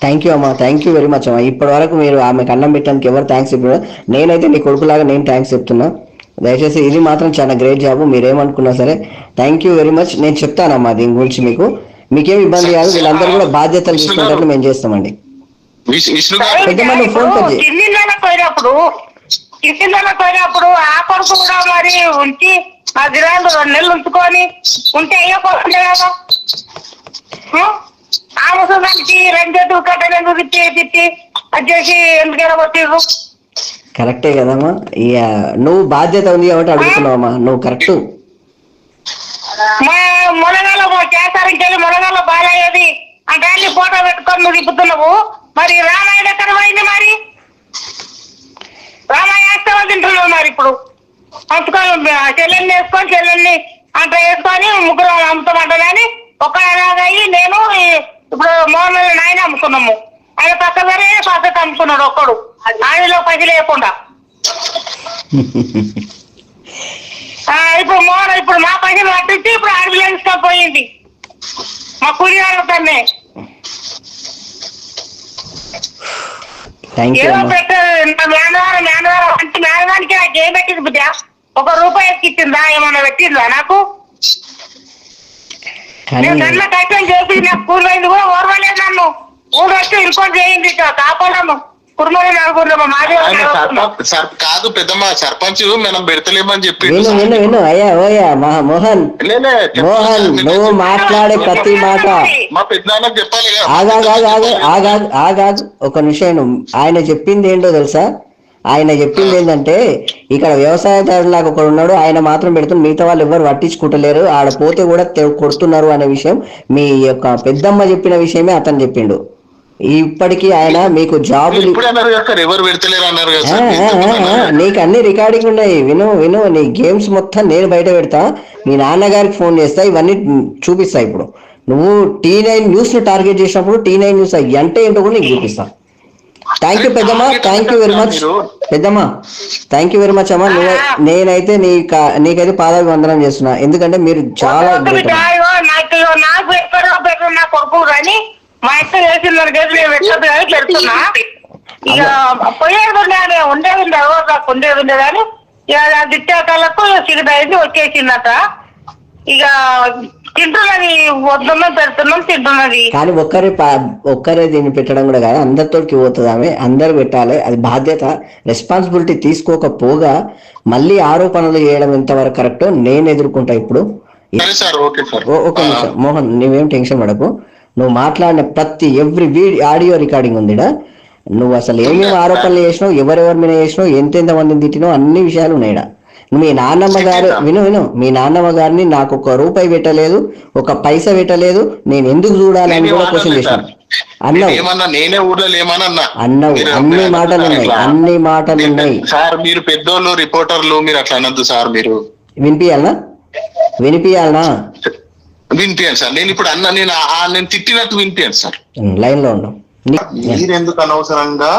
థ్యాంక్ యూ అమ్మా, థ్యాంక్ యూ వెరీ మచ్ అమ్మా. ఇప్పటి వరకు మీరు ఆమెకు అన్నం పెట్టడానికి ఎవరు థ్యాంక్స్ చెప్పినా, నేనైతే నీ కొడుకులాగా నేను థ్యాంక్స్ చెప్తున్నా. దయచేసి ఇది మాత్రం చాలా గ్రేట్ జాబ్. మీరేమనుకున్నా సరే థ్యాంక్ యూ వెరీ మచ్. నేను చెప్తానమ్మా దీని గురించి, మీకేం ఇబ్బంది కాదు. వీళ్ళందరూ కూడా బాధ్యతలు తీసుకున్నట్లు మేము చేస్తామండి. పోయినప్పుడు ఆ కొడుకు కూడా మరి ఉంచి ఆ దిరాలు 2 నెలలు ఉంచుకొని ఉంటే అయ్యపోతుండే కదా. ఆ ముసలానికి 2 చేతులు కట్టలేదు, తిట్టి అది చేసి ఎందుకైనా కొట్టిర్రు. కరెక్టే కదమ్మా. నువ్వు బాధ్యత ఉంది కాబట్టి అడుగుతున్నావమ్మా, నువ్వు కరెక్ట్. మా మునగాల చేసారికి వెళ్ళి మునగాల బాలయ్యేది అంటే అన్ని ఫోటో పెట్టుకొని నువ్వు తిప్పుతున్నావు. మరి రామాయణ ఎక్కడ పోయింది? మరి రామాయణ వేస్తావా తింటున్నావు? మరి ఇప్పుడు పంచుకొని చెల్లెల్ని వేసుకొని చెల్లెల్ని అంత వేసుకొని ముగ్గురు అమ్ముతామంటానని ఒక్కలాగయ్యి నేను ఇప్పుడు మోహన్ నాయన అమ్ముకున్నాము. ఆయన పక్కనే పక్కకు అమ్ముకున్నాడు ఒక్కడు, ఆయనలో పైకి లేకుండా. ఇప్పుడు మా పైసలు పట్టించి ఇప్పుడు అంబులెన్స్ గా పోయింది మా కూలిగానే. ఏదో పెట్టారు మేనవారం అంటే మేనవానికి నాకు ఏం పెట్టింది బిడ్డ? 1 రూపాయి ఎక్కిచ్చిందా? ఏమన్నా పెట్టిందా నాకు? నేను నన్న కష్టం చేసి నాకు కూలి అయింది కూడా ఓర్వలేదు. నన్ను ఊరు వచ్చి ఇంకోటి చేయింది కాపాడము కాదు పెద్దమ్మ, సర్పంచ్ మనం పెడతలేమని చెప్పి. అయ్యా ఓయా మోహన్ మోహన్ నువ్వు మాట్లాడే ప్రతి మాట మా పెద్దనాన్నకు చెప్పాలి. ఆగాగు ఒక నిమిషం. ఆయన చెప్పింది ఏంటో తెలుసా? ఆయన చెప్పింది ఏంటంటే ఇక్కడ వ్యవసాయదారులాగా ఒకడు ఉన్నాడు, ఆయన మాత్రం పెడుతున్నారు, మిగతా వాళ్ళు ఎవరు పట్టించుకుంటలేరు, ఆడ పోతే కూడా కొడుతున్నారు అనే విషయం మీ యొక్క పెద్దమ్మ చెప్పిన విషయమే అతను చెప్పిండు. ఇప్పటికీ ఆయన మీకు జాబులు నీకు అన్ని రికార్డింగ్ ఉన్నాయి, విను. నీ గేమ్స్ మొత్తం నేను బయట పెడతా, మీ నాన్నగారికి ఫోన్ చేస్తా, ఇవన్నీ చూపిస్తా. ఇప్పుడు నువ్వు T9 న్యూస్ ను టార్గెట్ చేసినప్పుడు T9 న్యూస్ అంటే ఏంటో కూడా నీకు చూపిస్తా. థ్యాంక్ యూ పెద్దమ్మ, థ్యాంక్ యూ వెరీ మచ్ పెద్దమ్మ, థ్యాంక్ యూ వెరీ మచ్ అమ్మా. నేనైతే నీకైతే పాదాభివందనం చేస్తున్నా, ఎందుకంటే మీరు చాలా మా ఇంట్లో చేసిన పెడుతున్నా. ఇక పోయేది ఉండేది కానీ ఇక దిట్టాకలకు సిగదైంది వచ్చేసిందట. ఇక తింటున్నది, వద్దున్నాం పెడుతున్నాం, తింటున్నది. కానీ ఒక్కరే దీన్ని పెట్టడం కూడా కాదు, అందరితోకి పోతుంది ఆమె, అందరు పెట్టాలి. అది బాధ్యత, రెస్పాన్సిబిలిటీ తీసుకోకపోగా మళ్ళీ ఆరోపణలు చేయడం ఎంతవరకు కరెక్టో నేను ఎదుర్కొంటా. ఇప్పుడు ఒక నిమిషం మోహన్, నువ్వేం టెన్షన్ పడకు. నువ్వు మాట్లాడిన ప్రతి ఆడియో రికార్డింగ్ ఉందిడా. నువ్వు అసలు ఏమేమి ఆరోపణలు చేసినావు, ఎవరెవరి మీద చేసినావు, ఎంతెంత మందిని తిట్టినావు, అన్ని విషయాలు ఉన్నాయిడా. మీ నాన్నమ్మ గారు విను మీ నాన్నమ్మ గారిని నాకు 1 రూపాయి పెట్టలేదు, 1 పైసా పెట్టలేదు, నేను ఎందుకు చూడాలి అని కూడా క్వశ్చన్ చేశాను. అన్నావు అన్ని మాటలు ఉన్నాయి సార్. మీరు పెద్దోళ్ళు రిపోర్టర్లు, మీరు అట్లా అనొద్దు సార్. మీరు వినిపియాలనా వినిపించాను సార్. నేను ఇప్పుడు నేను తిట్టినట్టు వినిపించాను సార్. లైన్ లో ఉన్నాం. మీరెందుకు అనవసరంగా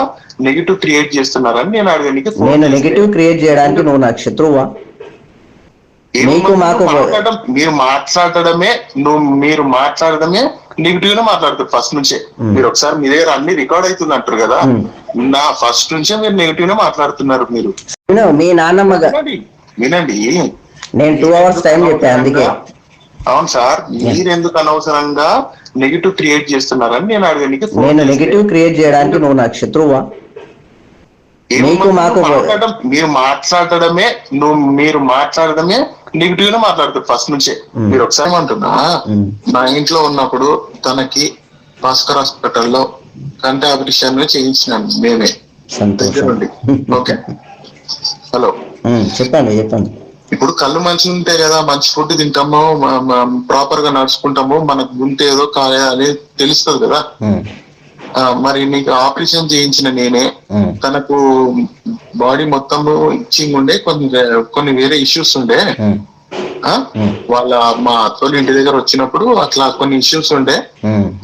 నెగిటివ్ క్రియేట్ చేస్తున్నారని నేను అడగడానికి. నేను నెగిటివ్ క్రియేట్ చేయడానికి నువ్వు నాకు శత్రువా? మీరు మాట్లాడడమే నెగిటివ్ గా మాట్లాడుతారు ఫస్ట్ నుంచే. మీరు ఒకసారి మీ దగ్గర అన్ని రికార్డ్ అవుతుంది అంటారు కదా, నా ఫస్ట్ నుంచే మీరు నెగిటివ్ గా మాట్లాడుతున్నారు. మీరు మీ నాన్నమ్మ వినండి, నేను 2 hours టైం చెప్పాను అందుకే. అవును సార్, మీరెందుకు అనవసరంగా నెగిటివ్ క్రియేట్ చేస్తున్నారని నేను అడగడానికి. నేను నెగిటివ్ క్రియేట్ చేయడానికి నువ్వు నాకు శత్రువా? మీరు మాట్లాడడమే నెగిటివ్ గా మాట్లాడుతారు ఫస్ట్ నుంచే. మీరు ఒకసారి ఏమంటున్నా, నా ఇంట్లో ఉన్నప్పుడు తనకి భాస్కర్ హాస్పిటల్లో కంటి ఆపరేషన్ చేయించినాను మేమే దగ్గర నుండి. ఓకే, హలో చెప్పండి. ఇప్పుడు కళ్ళు మంచిగా ఉంటాయి కదా, మంచి ఫుడ్ తింటాము, ప్రాపర్ గా నడుచుకుంటాము, మనకు గుంటె ఏదో అని తెలుస్తుంది కదా. మరి నీకు ఆపరేషన్ చేయించిన నేనే, తనకు బాడీ మొత్తం ఇచ్చింగ్ ఉండే, కొన్ని వేరే ఇష్యూస్ ఉండే. వాళ్ళ మా అత్తోళ్ళ ఇంటి దగ్గర వచ్చినప్పుడు అట్లా కొన్ని ఇష్యూస్ ఉండే.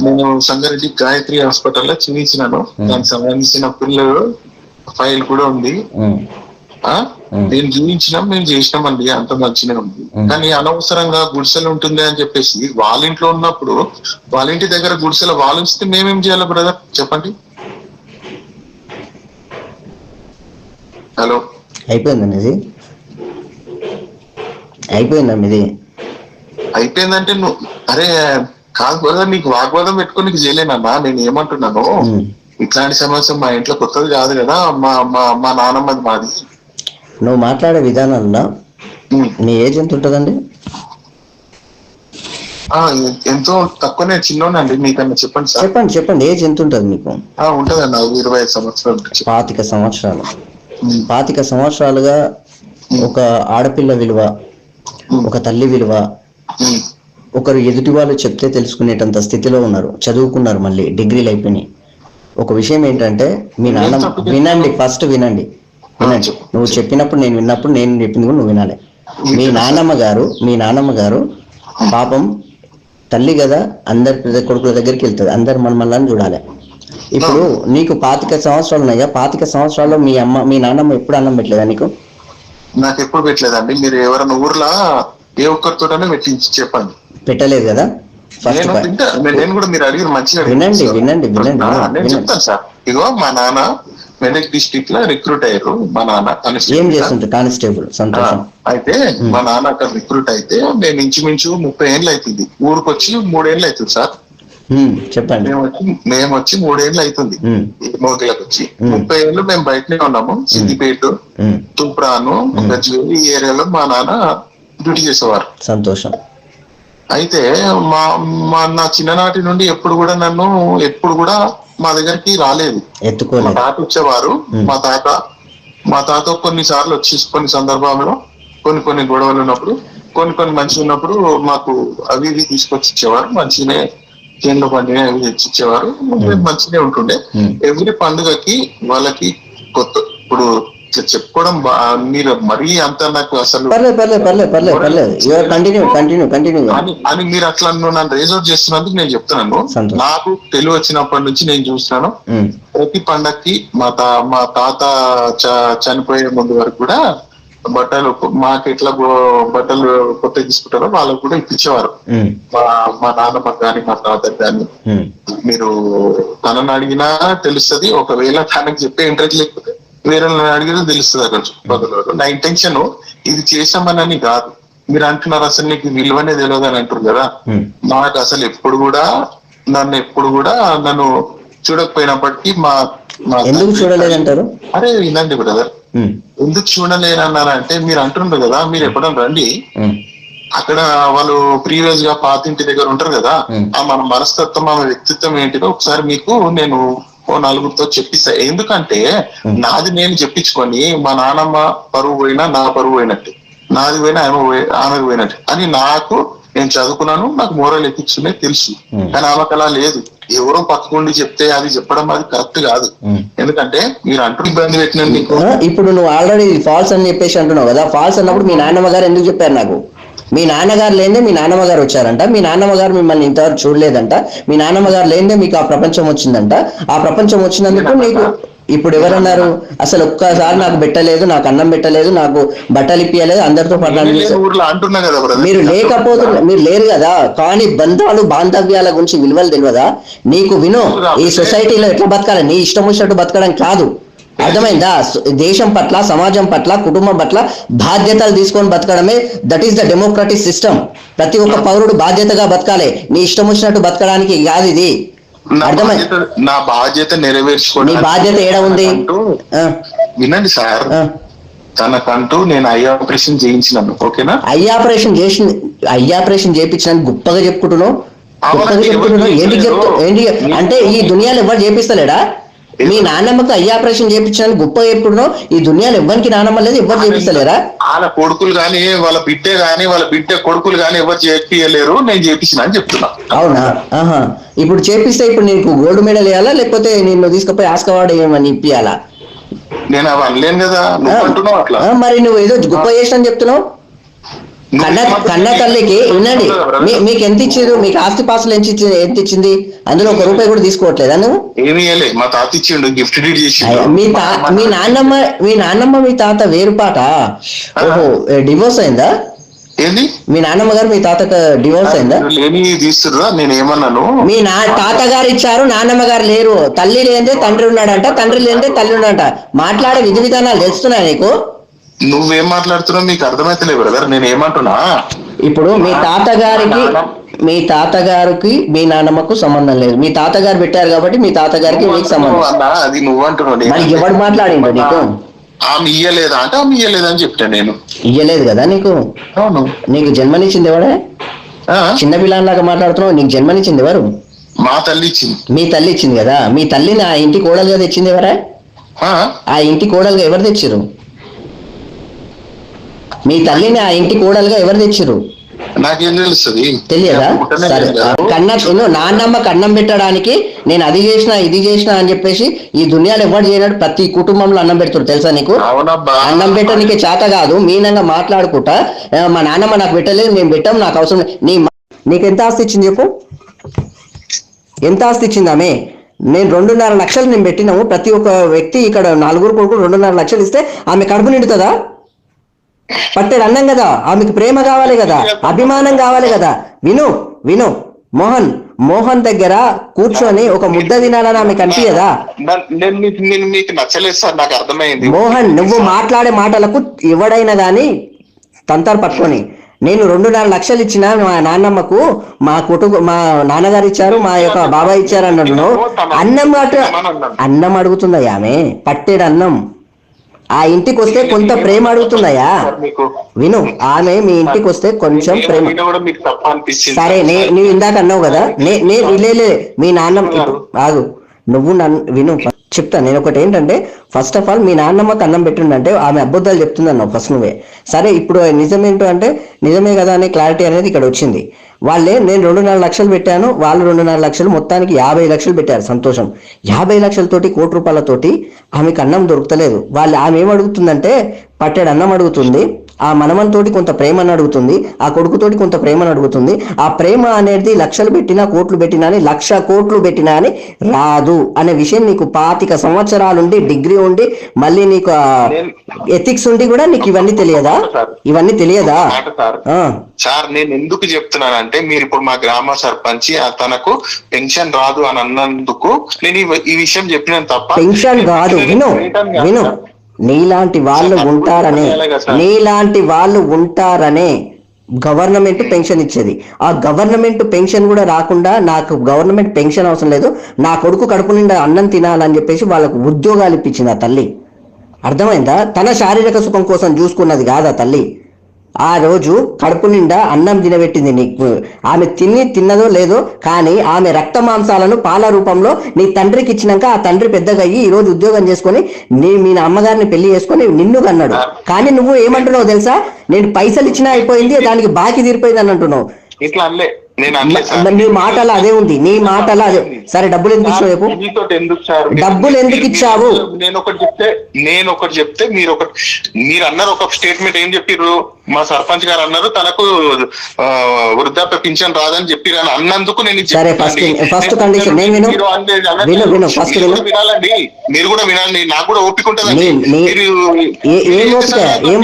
నేను సంగారెడ్డి గాయత్రి హాస్పిటల్లో చూపించినాను. దానికి సంబంధించిన పిల్లలు ఫైల్ కూడా ఉంది. నేను చూపించినాం, మేము చేసినామండి, అంత మంచిగా ఉంది. కానీ అనవసరంగా గుడిసెలు ఉంటుంది అని చెప్పేసి వాళ్ళ ఇంట్లో ఉన్నప్పుడు వాళ్ళ ఇంటి దగ్గర గుడిసెలు వాళ్ళు ఉంచితే మేమేం చేయాలి బ్రదర్ చెప్పండి? హలో, అయిపోయిందండి ఇది అయిపోయిందంటే నువ్వు అరే కాదు బ్రదర్, నీకు వాగ్వాదం పెట్టుకుని నీకు చేయలేనన్నా. నేను ఏమంటున్నాను, ఇట్లాంటి సమస్య మా ఇంట్లో కొత్తది కాదు కదా, మా నాన్నమ్మది మాది. నువ్వు మాట్లాడే విధానంలో నీ ఏజ్ ఎంత ఉంటుందండి? ఎంతో తక్కువనే, చిన్నోనండి. మీకన్నా చెప్పండి సార్. చెప్పండి ఏజ్ ఎంత ఉంటుంది మీకు? ఉంటదన్న 25 సంవత్సరాలు. 25 సంవత్సరాలు. 25 సంవత్సరాలుగా ఒక ఆడపిల్ల విలువ, ఒక తల్లి విలువ ఒకరు ఎదుటి వాళ్ళు చెప్తే తెలుసుకునేటంత స్థితిలో ఉన్నారు, చదువుకున్నారు, మళ్ళీ డిగ్రీలు అయిపోయినాయి. ఒక విషయం ఏంటంటే, మీ నాన్న వినండి, ఫస్ట్ వినండి. నువ్వు చెప్పినప్పుడు నేను విన్నప్పుడు నేను చెప్పింది కూడా నువ్వు వినాలి. మీ నాన్నమ్మ గారు పాపం తల్లి కదా, అందరి కొడుకుల దగ్గరికి వెళ్తుంది, అందరు మనమల్లని చూడాలి. ఇప్పుడు నీకు 25 సంవత్సరాలు ఉన్నాయా? 25 సంవత్సరాల్లో మీ నాన్నమ్మ ఎప్పుడు అన్నం పెట్టలేదా నీకు? నాకు ఎప్పుడు పెట్టలేదండి. మీరు ఎవరైనా ఊర్లో ఏ ఒక్కరితోనే పెట్టించి చెప్పండి. పెట్టలేదు కదా. నేను కూడా మీరు అడిగిన మంచిగా వినండి. నేను చెప్తాను సార్. ఇగో మా నాన్న మెదక్ డిస్ట్రిక్ట్ లో రిక్రూట్ అయ్యారు. మా నాన్న ఏం చేస్తుంటారు? కానిస్టేబుల్. సంతోషం. అయితే మా నాన్న అక్కడ రిక్రూట్ అయితే నేను ఇంచుమించు 30 ఏళ్ళు అవుతుంది. ఊరికి వచ్చి 3 ఏళ్ళు అవుతుంది సార్. చెప్పండి. మేము వచ్చి 3 ఏళ్ళు అవుతుంది మోగిలకు వచ్చి. 30 ఏళ్ళు మేము బయటనే ఉన్నాము. సిద్దిపేట, తూప్రాను, గజ్వేల్ ఈ ఏరియాలో మా నాన్న డ్యూటీ చేసేవారు. సంతోషం. అయితే నా చిన్ననాటి నుండి ఎప్పుడు కూడా మా దగ్గరికి రాలేదు. మా తాత వచ్చేవారు. మా తాత కొన్నిసార్లు వచ్చి కొన్ని సందర్భంలో కొన్ని గొడవలు ఉన్నప్పుడు, కొన్ని మంచిగా ఉన్నప్పుడు మాకు అవి ఇవి తీసుకొచ్చి ఇచ్చేవారు. మంచిగానే చేనులో పండిన అవి తెచ్చిచ్చేవారు. మంచిగానే ఉంటుండే. ఎవ్రీ పండుగకి వాళ్ళకి కొత్త, ఇప్పుడు చెప్పుకోవడం మీరు మరీ అంత నాకు అసలు అని మీరు అట్లా నన్ను రేజౌట్ చేస్తున్నందుకు నేను చెప్తున్నాను. నాకు తెలివి వచ్చినప్పటి నుంచి నేను చూస్తున్నాను, ప్రతి పండక్కి మా తాత చనిపోయే ముందు వరకు కూడా బట్టలు మాకు ఎట్లా బట్టలు కొత్త తీసుకుంటారో వాళ్ళకు కూడా ఇప్పించేవారు. మా నాన్నమ్మకి కానీ మా తాతకి కానీ. మీరు తనని అడిగినా తెలుస్తుంది. ఒకవేళ తనకి చెప్పే ఇంట్రెస్ట్ లేకపోతే వేరే అడిగినా తెలుస్తుంది అక్కడ చుట్టుపక్కల. నా ఇంటెన్షన్ ఇది చేసామనని కాదు. మీరు అంటున్నారు అసలు నీకు విలువనే తెలియదు అని అంటారు కదా. నాకు అసలు నన్ను చూడకపోయినప్పటికీ ఎందుకు చూడలేదంటారు? అరే వినండి బ్రదర్, ఎందుకు చూడలేనన్నారంటే మీరు అంటున్నారు కదా, మీరు ఎప్పుడన్నా రండి అక్కడ వాళ్ళు ప్రీవియస్ గా పాతింటి దగ్గర ఉంటారు కదా, మన మనస్తత్వం మన వ్యక్తిత్వం ఏంటిదో ఒకసారి మీకు నేను 4 చెప్పిస్తా. ఎందుకంటే నాది నేను చెప్పించుకొని మా నాన్నమ్మ పరువు పోయినా నా పరువు పోయినట్టు, నాది పోయినా ఆమెకు పోయినట్టు అని నేను చదువుకున్నాను, నాకు మోరల్ ఎథిక్స్ ఉన్నాయి తెలుసు. కానీ ఆమెకు అలా లేదు. ఎవరో పక్కకుండి చెప్తే అది చెప్పడం అది కరెక్ట్ కాదు. ఎందుకంటే మీరు అంటూ ఇబ్బంది పెట్టిన నీకు. ఇప్పుడు నువ్వు ఆల్రెడీ ఫాల్స్ అని చెప్పేసి అంటున్నావు కదా. ఫాల్స్ అన్నప్పుడు మీ నాన్నమ్మ గారు ఎందుకు చెప్పారు నాకు? మీ నాన్నగారు లేదే మీ నాన్నమ్మ గారు వచ్చారంట. మీ నాన్నమ్మ గారు మిమ్మల్ని ఇంతవరకు చూడలేదంట. మీ నాన్నమ్మ గారు లేదే మీకు ఆ ప్రపంచం వచ్చిందంట. ఆ ప్రపంచం వచ్చినందుకు నీకు ఇప్పుడు ఎవరన్నారు? అసలు ఒక్కసారి నాకు పెట్టలేదు, నాకు అన్నం పెట్టలేదు, నాకు బట్టలు ఇప్పియలేదు, అందరితో మీరు లేకపోతే మీరు లేరు కదా. కానీ బంధాలు బాంధవ్యాల గురించి విలువలు తెలియదా నీకు? విను, ఈ సొసైటీలో ఎట్లా బతకాలి, నీ ఇష్టం వచ్చినట్టు బతకడం కాదు. అర్థమైందా? దేశం పట్ల, సమాజం పట్ల, కుటుంబం పట్ల బాధ్యతలు తీసుకొని బతకడమే that is the democratic system. ప్రతి ఒక్క పౌరుడు బాధ్యతగా బతకాలి. నీ ఇష్టం వచ్చినట్టు బతకడానికి కాదు ఇది. అర్థమైంది? నా బాధ్యత నెరవేర్చుకోండి. నీ బాధ్యత ఏడ ఉంది? వినండి సార్, తనకంటూ నేను ఐ ఆపరేషన్ చేయించినాను, ఓకేనా? ఐ ఆపరేషన్ చేయించడానికి గొప్పగా చెప్పుకుంటున్నావు, గొప్పగా చెప్పుకుంటున్నావు. ఏంటి అంటే ఈ దునియాలో ఎవరు చేపిస్తలేడా? మీ నాన్నమ్మకు ఐ ఆపరేషన్ చేయించడానికి గొప్పగా చెప్పుకుంటున్నావు. ఈ దునియాలో ఎవరికి నాన్నమ్మ లేదు, ఎవరు చేపిస్తలేరా? వాళ్ళ కొడుకులు గాని వాళ్ళ బిడ్డ కొడుకులు గాని ఎవరు చేపియలేరు, నేను చేపించిన అని చెప్తున్నా. అవునా? ఆహా. ఇప్పుడు చేపిస్తే ఇప్పుడు నీకు గోల్డ్ మెడల్ ఇవ్వాలా, లేకపోతే నిన్ను తీసుకుపోయి ఆస్కార్ అవార్డు ఏమని ఇప్పియాలా? నేను అవి అనలేను కదా, నువ్వు అంటున్నావు అట్లా. మరి నువ్వు ఏదో గొప్ప చేసిన చెప్తున్నావు. కన్న తల్లికి వినండి, మీకు ఎంత ఇచ్చింది? మీకు ఆస్తి పాస్తులు ఎంత ఇచ్చింది? అందులో ₹1 కూడా తీసుకోవట్లేదా నువ్వు? ఏమీ మా తాత ఇచ్చిండు, గిఫ్ట్ డీడ్ చేసి. మీ నాన్నమ్మ మీ తాత వేరుపాట. ఓహో, డివోర్స్ అయిందా? ఏంది? మీ నాన్నమ్మ గారు మీ తాతకు డివోర్స్ అయిందా? లేని తీసుకురా, నేను ఏమన్నాను? మీ తాతగారు ఇచ్చారు, నాన్నమ్మ గారు లేరు. తల్లి లేదే తండ్రి ఉన్నాడంట, తండ్రి లేదే తల్లి ఉన్నాడంట. మాట్లాడే విధి విధానాలు తెలుస్తున్నాయి నీకు? నువ్వేం మాట్లాడుతున్నావు మీకు అర్థమైతలే బ్రదర్, నేను ఏమంటున్నా. ఇప్పుడు మీ తాతగారికి మీ నాన్నమ్మకు సంబంధం లేదు. మీ తాతగారు పెట్టారు కాబట్టి మీ తాతగారికి మీకు సంబంధం. అది నువ్వు అంటున్నావు. ఎవడు మాట్లాడిండు నీకు? ఆమె ఇయ్యలేదా అంటే ఆమె ఇయ్యలేదని చెప్తాను నేను. ఇయ్యలేదు కదా నీకు? అవును. నీకు జన్మనిచ్చింది ఎవడే? చిన్న పిల్లలాగా మాట్లాడుతున్నావు. నీకు జన్మనిచ్చింది ఎవరు? మా తల్లి ఇచ్చింది. మీ తల్లి ఇచ్చింది కదా. మీ తల్లిని ఆ ఇంటి కోడలుగా తెచ్చింది ఎవరా? ఆ ఇంటి కోడలుగా ఎవరు తెచ్చిరు? మీ తల్లిని ఆ ఇంటి కోడలుగా ఎవరు తెచ్చిరు? నాకేం తెలుస్తుంది? తెలియదా? సరే, నాన్నమ్మ కన్నం పెట్టడానికి నేను అది చేసిన ఇది చేసిన అని చెప్పేసి ఈ దునియాలో ఎవరు చేయనాడు. ప్రతి కుటుంబంలో అన్నం పెడతారు, తెలుసా నీకు? అన్నం పెట్టడానికి చేత కాదు, మీనంగా మాట్లాడుకుంటా మా నాన్నమ్మ నాకు పెట్టలేదు, నేను పెట్టాం, నాకు అవసరం. నీకు ఎంత ఆస్తి ఇచ్చింది చెప్పు? ఎంత ఆస్తి ఇచ్చింది ఆమె? నేను 2.5 లక్షలు నేను పెట్టినాము. ప్రతి ఒక్క వ్యక్తి ఇక్కడ 4 కొడుకు 2.5 లక్షలు ఇస్తే ఆమె కడుపు నిండుతుందా? పట్టేడు అన్నం కదా. ఆమెకు ప్రేమ కావాలి కదా, అభిమానం కావాలి కదా. విను మోహన్ దగ్గర కూర్చొని ఒక ముద్ద తినాలని ఆమెకు అనిపించదా? మీకు నచ్చలేదు సార్, నాకు అర్థమైంది. మోహన్, నువ్వు మాట్లాడే మాటలకు ఎవడైనా గాని తంతారు పట్టుకొని, నేను 2.5 లక్షలు ఇచ్చిన మా నాన్నమ్మకు, మా నాన్నగారు ఇచ్చారు, మా యొక్క బాబాయ్ ఇచ్చారు అన్నాడు. అన్నం అడుగుతుందయ్యా ఆమె, పట్టేడు అన్నం. ఆ ఇంటికి వస్తే కొంత ప్రేమ అడుగుతుందయ్యా. విను, ఆమె మీ ఇంటికి వస్తే కొంచెం ప్రేమ. సరే, నువ్వు ఇందాక అన్నావు కదా, మీ నాన్నమ్మ ఆగు, నువ్వు విను చెప్తా. నేను ఒకటి ఏంటంటే, ఫస్ట్ ఆఫ్ ఆల్ మీ నాన్నమ్మకి అన్నం పెట్టిండంటే ఆమె అబద్ధాలు చెప్తుంది అన్నావు ఫస్ట్ నువ్వే. సరే, ఇప్పుడు నిజమేంటో అంటే నిజమే కదా అనే క్లారిటీ అనేది ఇక్కడ వచ్చింది. నేను 2.5 లక్షలు పెట్టాను, వాళ్ళు 2.5 లక్షలు, మొత్తానికి 50 లక్షలు పెట్టారు. సంతోషం. 50 లక్షలతోటి, ₹1,00,000 ఆమెకు అన్నం దొరుకుతలేదు. ఆమె ఏమడుగుతుందంటే పట్టెడు అన్నం అడుగుతుంది. ఆ మనమనితోటి కొంత ప్రేమను అడుగుతుంది, ఆ కొడుకుతోటి కొంత ప్రేమను అడుగుతుంది. ఆ ప్రేమ అనేది లక్షలు పెట్టినా కోట్లు పెట్టినా అని, 1,00,000 కోట్లు పెట్టినా అని రాదు అనే విషయం నీకు 25 సంవత్సరాలు ఉండి, డిగ్రీ ఉండి, మళ్ళీ నీకు ఎథిక్స్ ఉండి కూడా నీకు ఇవన్నీ తెలియదా? సార్, నేను ఎందుకు చెప్తున్నానంటే, మీరు ఇప్పుడు మా గ్రామ సర్పంచ్ తనకు పెన్షన్ రాదు అని అన్నందుకు నేను ఈ విషయం చెప్పిన తప్ప. పెన్షన్ కాదు, విను, నీలాంటి వాళ్ళు ఉంటారనే గవర్నమెంట్ పెన్షన్ ఇచ్చేది. ఆ గవర్నమెంట్ పెన్షన్ కూడా రాకుండా, నాకు గవర్నమెంట్ పెన్షన్ అవసరం లేదు, నా కొడుకు కడుపు నిండా అన్నం తినాలని చెప్పేసి వాళ్ళకు ఉద్యోగాలు ఇప్పించింది ఆ తల్లి. అర్థమైందా? తన శారీరక సుఖం కోసం చూసుకున్నది కాదా తల్లి. ఆ రోజు కడుపు నిండా అన్నం తినబెట్టింది నీకు. ఆమె తిన్నదో లేదో కానీ ఆమె రక్త మాంసాలను పాల రూపంలో నీ తండ్రికి ఇచ్చినాక ఆ తండ్రి పెద్దగా అయ్యి ఈ రోజు ఉద్యోగం చేసుకొని మీ అమ్మగారిని పెళ్లి చేసుకొని నిన్ను కన్నాడు. కానీ నువ్వు ఏమంటున్నావు తెలుసా? నేను పైసలు ఇచ్చినా అయిపోయింది, దానికి బాకీ తీరిపోయింది అని అంటున్నావు. ఇట్లా అనలే. నీ మాటలో అదే ఉంది, నీ మాటలో అదే. సరే, డబ్బులు ఎందుకు ఇచ్చావు చెప్పు? డబ్బులు ఎందుకు ఇచ్చావు? నేను ఒకటి చెప్తే మీరు అన్నారు ఒక స్టేట్మెంట్. ఏం చెప్పిర్రు? మా సర్పంచ్ గారు అన్నారు తనకు వృద్ధాప్య పింఛన్ రాదని చెప్పిరు అని అన్నందుకు నేను. సరే, ఫస్ట్ కండిషన్ విను. వినాలండి, మీరు కూడా వినండి, నాకు కూడా ఓపిక ఉంటుంది. ఏం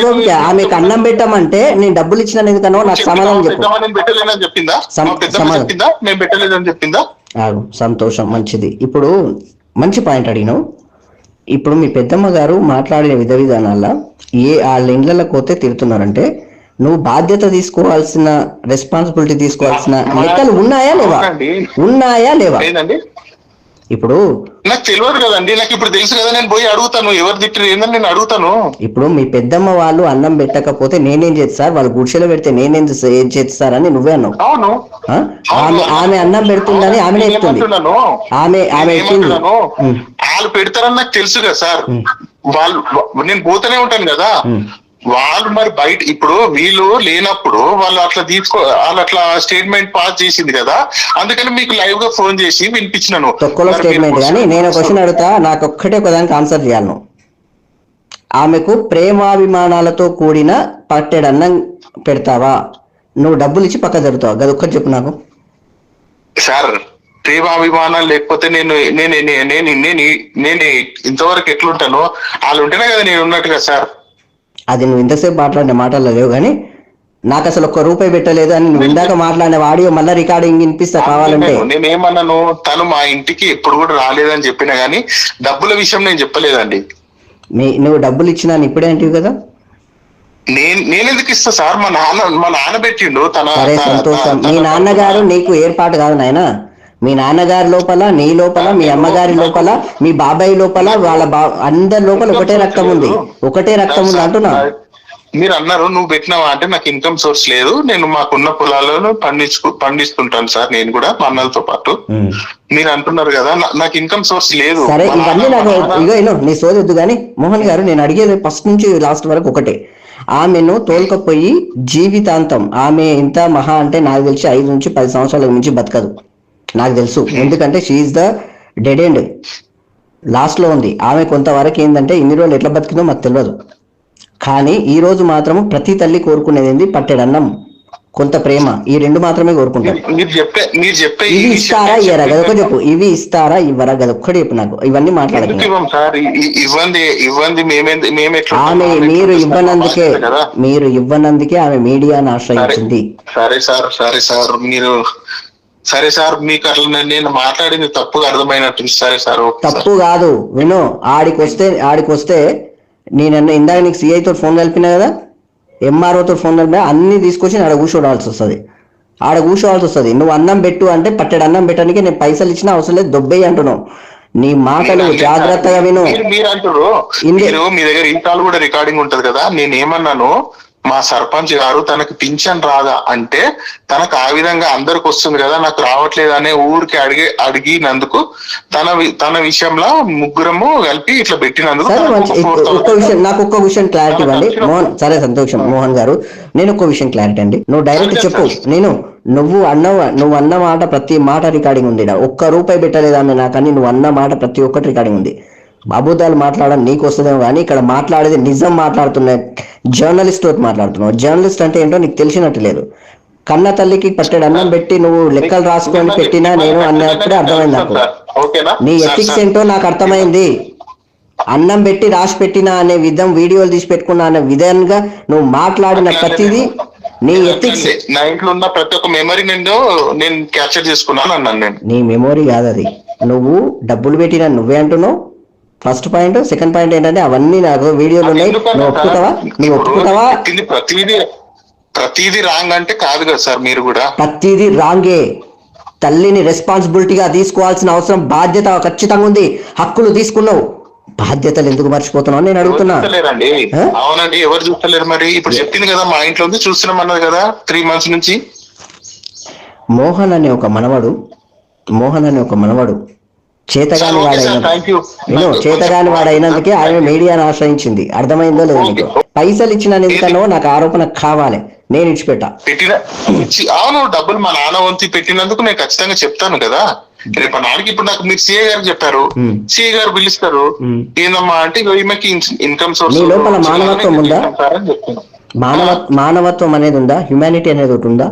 ఓపిక? ఆమెకు అన్నం పెట్టమంటే నేను డబ్బులు ఇచ్చిన ఎందుకన్నా నాకు సమాధానం చెప్పు. నేను పెట్టలేదని చెప్పిందా? నేను పెట్టలేదని చెప్పిందా? సంతోషం, మంచిది. ఇప్పుడు మంచి పాయింట్ అడిగినావు. ఇప్పుడు మీ పెద్దమ్మ గారు మాట్లాడిన విధానాల వాళ్ళ ఇండ్లకు పోతే తిడుతున్నారంటే, నువ్వు బాధ్యత తీసుకోవాల్సిన, రెస్పాన్సిబిలిటీ తీసుకోవాల్సిన లెక్కలు ఉన్నాయా లేవా? ఇప్పుడు నాకు తెలియదు కదండి, నాకు ఇప్పుడు తెలుసు కదా, నేను పోయి అడుగుతాను ఎవరు తిట్టారు ఏందని నేను అడుగుతాను. ఇప్పుడు మీ పెద్దమ్మ వాళ్ళు అన్నం పెట్టకపోతే నేనేం చేస్తా సార్, వాళ్ళు గుడిసెలో పెడితే నేనేం ఏం చేస్తారని నువ్వే అన్నావు. అవును, ఆ? ఆమె అన్నం పెడుతుందని ఆమెనే చెప్తుంది. ఆమె చెప్పింది. వాళ్ళు పెడతారని నాకు తెలుసు కదా సార్. వాళ్ళు నేను పోతూనే ఉంటాను కదా. వాళ్ళు మరి బయట ఇప్పుడు వీళ్ళు లేనప్పుడు వాళ్ళు అట్లా స్టేట్మెంట్ పాస్ చేసింది కదా, అందుకని మీకు లైవ్ గా ఫోన్ చేసి వినిపించినాను. తొక్కలో స్టేట్మెంట్ కానీ నేను క్వశ్చన్ అడుగుతా, నాకు ఒక్కటే ఒకదానికి ఆన్సర్ చేయాలి నువ్వు. ఆమెకు ప్రేమాభిమానాలతో కూడిన పట్టెడు అన్నం పెడతావా, నువ్వు డబ్బులు ఇచ్చి పక్క జరుగుతావా? అది ఒక్కటి చెప్పు నాకు. సార్ ప్రేమాభిమానాలు లేకపోతే నేను ఇంతవరకు ఎట్లుంటానో వాళ్ళు ఉంటేనే కదా నేను ఉన్నట్టుగా సార్. అది నువ్వు ఇంతసేపు మాట్లాడిన మాటల్లో లేవు కానీ నాకు అసలు ఒక్క రూపాయి పెట్టలేదు అని నువ్వు ఇందాక మాట్లాడిన ఆడియో మళ్ళీ రికార్డింగ్ వినిపిస్తా కావాలంటే. నేనేమన్నాను, తను మా ఇంటికి ఎప్పుడు కూడా రాలేదని చెప్పినా గానీ డబ్బుల విషయం నేను చెప్పలేదండి. నువ్వు డబ్బులు ఇచ్చినా ఇప్పుడే అంటివి కదా. నేను ఎందుకు ఇస్తా సార్, మా నాన్న పెట్టిండు. సరే సంతోషం. మీ నాన్నగారు నీకు ఏర్పాటు కాదు నాయన. మీ నాన్నగారి లోపల, నీ లోపల, మీ అమ్మగారి లోపల, మీ బాబాయ్ లోపల, వాళ్ళ అందరి లోపల ఒకటే రక్తం ఉంది, ఒకటే రక్తం ఉంది అంటున్నా. మీరు అన్నారు నువ్వు పెట్టినావా అంటే, నాకు ఇన్కమ్ సోర్స్ లేదు, నేను మాకున్న పొలాలను పండిస్తుంటాను సార్, నేను కూడా మా అన్నలతో పాటు. మీరు అంటున్నారు కదా నాకు ఇన్కమ్ సోర్స్ లేదు. సరే ఇవన్నీ నాకు ఇగో నీ సోదొద్దు కానీ మోహన్ గారు, నేను అడిగేది ఫస్ట్ నుంచి లాస్ట్ వరకు ఒకటే. ఆమెను తోలుకపోయి జీవితాంతం ఆమె ఇంత మహా అంటే నాకు తెలిసి 5 నుంచి 10 సంవత్సరాల నుంచి బతకదు నాకు తెలుసు. ఎందుకంటే she's the dead end, last లో ఉంది ఆమె. కొంతవరకు ఏంటంటే ఇన్ని రోజులు ఎట్లా బతికిందో మాకు తెలియదు. కానీ ఈ రోజు మాత్రం ప్రతి తల్లి కోరుకునేది ఏంది, పట్టెడన్నం, కొంత ప్రేమ, ఈ రెండు మాత్రమే కోరుకుంటారు. ఇవి ఇస్తారా ఇవ్వరా గదొక చెప్పు, ఇవి ఇస్తారా ఇవ్వరా గదొక్కటి చెప్పు నాకు. ఇవన్నీ మాట్లాడదు మీరు ఇవ్వనందుకే ఆమె మీడియాను ఆశ్రయించింది. సరే సార్, మీకు అట్లా నేను మాట్లాడింది తప్పుగా అర్థమైనట్టు. సరే సార్, తప్పు కాదు విను. ఆడికొస్తే నేను ఇందాక నీకు సిఐ తోటి ఫోన్ కలిపినా కదా, ఎంఆర్ఓ తోటి ఫోన్ కలిపినా, అన్ని తీసుకొచ్చి ఆడ కూర్చోవాల్సి వస్తుంది. నువ్వు అన్నం పెట్టు అంటే పట్టెడు అన్నం పెట్టడానికి నేను పైసలు ఇచ్చినా అవసరం లేదు, దొబ్బేయి అంటున్నావు. నీ మాటలు జాగ్రత్తగా విను. మీరు అంటారు మీ దగ్గర ఈ కాల్ కూడా రికార్డింగ్ ఉంటది కదా, నేనేమన్నాను, మా సర్పంచ్ గారు తనకి పింఛన్ రాదా అంటే, తనకు ఆ విధంగా అందరికి వస్తుంది కదా, నాకు రావట్లేదు అనే ఊరికి అడిగినందుకు తన విషయంలో ముగ్గురము కలిపి ఇట్లా పెట్టినందుకు. నాకు ఒక్క విషయం క్లారిటీ ఇవ్వండి మోహన్. సరే సంతోషం మోహన్ గారు, నేను ఒక్క విషయం క్లారిటీ అండి. నువ్వు డైరెక్ట్ చెప్పు. నువ్వు అన్న మాట ప్రతి మాట రికార్డింగ్ ఉంది. ఒక్క రూపాయి పెట్టలేదు ఆమె నాకని, నువ్వు అన్న మాట ప్రతి ఒక్కటి రికార్డింగ్ ఉంది. అబద్ధాలు మాట్లాడడం నీకు వస్తుందేమో కానీ ఇక్కడ మాట్లాడేది నిజం మాట్లాడుతున్నా. జర్నలిస్ట్ తోటి మాట్లాడుతున్నావు. జర్నలిస్ట్ అంటే ఏంటో నీకు తెలిసినట్టు లేదు. కన్న తల్లికి పట్టెడు అన్నం పెట్టి నువ్వు లెక్కలు రాసుకొని పెట్టినా నేను అన్నప్పుడే అర్థమైంది నాకు. నీ ఎథిక్స్ ఏంటో నాకు అర్థమైంది. అన్నం పెట్టి రాసి పెట్టినా అనే విధం, వీడియోలు తీసి పెట్టుకున్నా అనే విధంగా నువ్వు మాట్లాడిన ప్రతిదీ నీ ఎథిక్స్. నా ఇంట్లో ఉన్న ప్రతి ఒక్క మెమరీ నేను క్యాప్చర్ చేసుకున్నాను అన్నాను నేను. నీ మెమోరీ కాదు అది. నువ్వు డబ్బులు పెట్టినా నువ్వే అంటున్నావు ఫస్ట్ పాయింట్. సెకండ్ పాయింట్ ఏంటంటే అవన్నీ నాకు వీడియోలు ఉన్నాయి. నువ్వు ఒప్పుకుంటావా? ప్రతిదీ రాంగ్ అంటే కాదు కదా సార్. మీరు కూడా ప్రతిదీ రాంగే. తల్లిని రెస్పాన్సిబిలిటీగా తీసుకోవాల్సిన అవసరం, బాధ్యత ఖచ్చితంగా ఉంది. హక్కులు తీసుకున్నావు, బాధ్యతలు ఎందుకు మర్చిపోతున్నావు నేను అడుగుతున్నా. అవునండి, ఎవరు చూస్తలేరు మరి. ఇప్పుడు చెప్పింది కదా మా ఇంట్లో ఉంది, చూస్తున్నాం అన్నది కదా 3 months నుంచి. మోహన్ అనే ఒక మనవడు చేతగాని వాడైనందుకే ఆమె మీడియాను ఆశ్రయించింది. అర్థమైందో లేదో నీకు? పైసలు ఇచ్చిన ఎందుకనో నాకు ఆరోపణ కావాలి, నేను ఇచ్చిపెట్టా. అవును, డబ్బులు మా నాన్న వంతి పెట్టినందుకు నేను ఖచ్చితంగా చెప్తాను కదా. రేపు నాడికి ఇప్పుడు నాకు మీరు సిఏ గారు చెప్పారు, సిఏ గారు పిలుస్తారు, ఏందమ్మా అంటే ఈమెకి ఇన్కమ్ సోర్స్. నీ లోపల మానవత్వం ఉందా? మానవత్వం అనేది ఉందా? హ్యుమానిటీ అనేది ఒకటి ఉందా?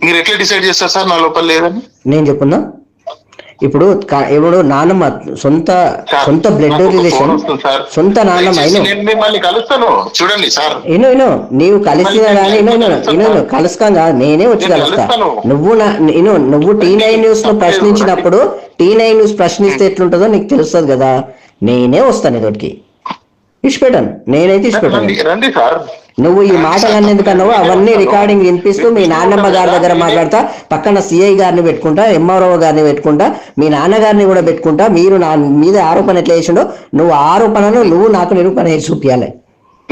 మీరు ఎట్లా డిసైడ్ చేస్తారు సార్ నా లోపల లేదని? నేను చెప్పున్నా. ఇప్పుడు నాన్నమ్మ సొంత బ్లడ్ రిలేషన్, సొంత నాన్నమ్మ కలుస్తాను చూడండి సార్. నీవు కలిసినా కానీ కలుస్తాం కాదు, నేనే వచ్చి కలుస్తా. నువ్వు T9 న్యూస్ లో ప్రశ్నించినప్పుడు, T9 న్యూస్ ప్రశ్నిస్తే ఎట్లుంటుందో నీకు తెలుస్తుంది కదా. నేనే వస్తాను ఇదొకటి. ఇచ్చిపెట్టాను, నేనైతే ఇచ్చిపెట్టాను. రండి సార్. నువ్వు ఈ మాటలన్నీ ఎందుకన్నావు అవన్నీ రికార్డింగ్ వినిపిస్తూ మీ నాన్నమ్మ గారి దగ్గర మాట్లాడతా, పక్కన సిఐ గారిని పెట్టుకుంటా, ఎంఆర్ఓ గారిని పెట్టుకుంటా, మీ నాన్నగారిని కూడా పెట్టుకుంటా. మీరు నా మీద ఆరోపణ ఎట్లా చేసిండో నువ్వు ఆరోపణను నువ్వు నాకు నిరూపణ చేసి చూపించాలి.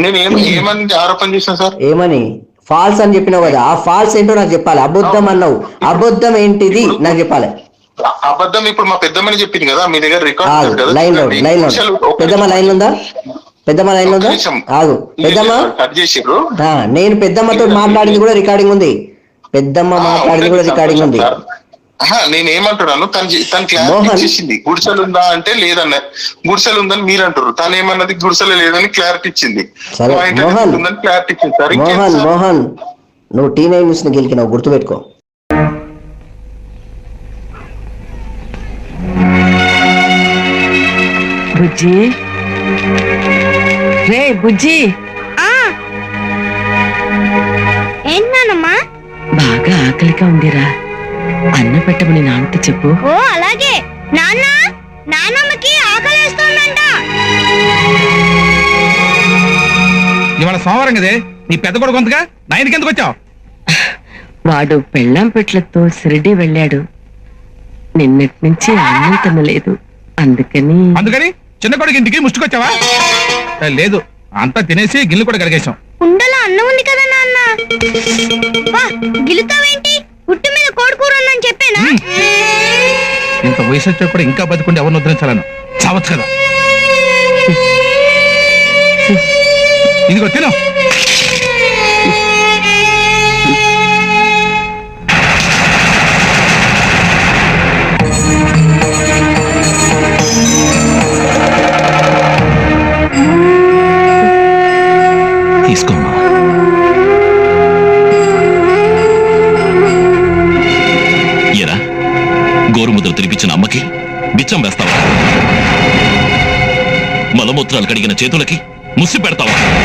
నేను ఏమని ఆరోపణ చేశాను సార్? ఏమని ఫాల్స్ అని చెప్పినావు కదా, ఆ ఫాల్స్ ఏంటో నాకు చెప్పాలి. అబద్ధం అన్నావు, అబద్ధం ఏంటిది నాకు చెప్పాలి. అబద్ధం ఇప్పుడు మా పెద్దమ్మని చెప్పింది కదా, మీ దగ్గర రికార్డ్ లైన్ లో పెద్దమ్మ లైన్ ఉందా? పెద్దమ్మ లైన్ ఉందా? ఆగు పెద్దమ్మ. కట్ చేసిర్రు. నేను పెద్దమ్మతో మాట్లాడింది కూడా రికార్డింగ్ ఉంది. పెద్దమ్మ మాట్లాడింది కూడా రికార్డింగ్ ఉంది. నేను ఏమంటున్నాను, తను క్లారిటీ ఇచ్చేసింది. గుడిసెలు ఉందా అంటే లేదన్న, గుడిసెలు ఉందని మీరు అంటారు. తను ఏమన్నది గుడిసెలు లేదని క్లారిటీ ఇచ్చింది. క్లారిటీ ఇచ్చింది సార్. మోహన్ మోహన్ నువ్వు టీనేజ్ న్యూస్ ని గెలికినావు, గుర్తుపెట్టుకో. బుజ్జి రే బుజ్జి, ఏంటమ్మా? బాగా ఆకలిగా ఉందిరా, అన్నం పెట్టమని నాన్నతో చెప్పు. ఓ అలాగే. నాన్న, నాన్నమ్మకి ఆకలేస్తోందంట. ఇవాళ సోమవారం కదే, నీ పెద్ద కొడుకు కొంతగా నాయనకి ఎందుకు వచ్చావు? వాడు పెళ్ళాం పెట్లతో షిరిడి వెళ్ళాడు. నిన్నటి నుంచి అన్నం తినలేదు. అందుకని చిన్న కొడుకు ఇంటికి ముష్టికొచ్చావా? లేదు, అంతా తినేసి గిన్నెలు కూడా కడిగేశాం. కుండలో అన్నం ఉంది కదా నాన్న. గిలుతావేంటి? పుట్టు మీద కోడికూర ఉందని చెప్పానా? ఇంత వయసు వచ్చా కూడా ఇంకా బతుకుండి ఎవరిని ఉద్ధరించాలను చావచ్చు కదా. ఇదిగో తిను. తీసుకోమ్మా. ఎరా, గోరుముద్ర తినిపించిన అమ్మకి బిచ్చం వేస్తావా? మలమూత్రాలు కడిగిన చేతులకి ముసి పెడతావా?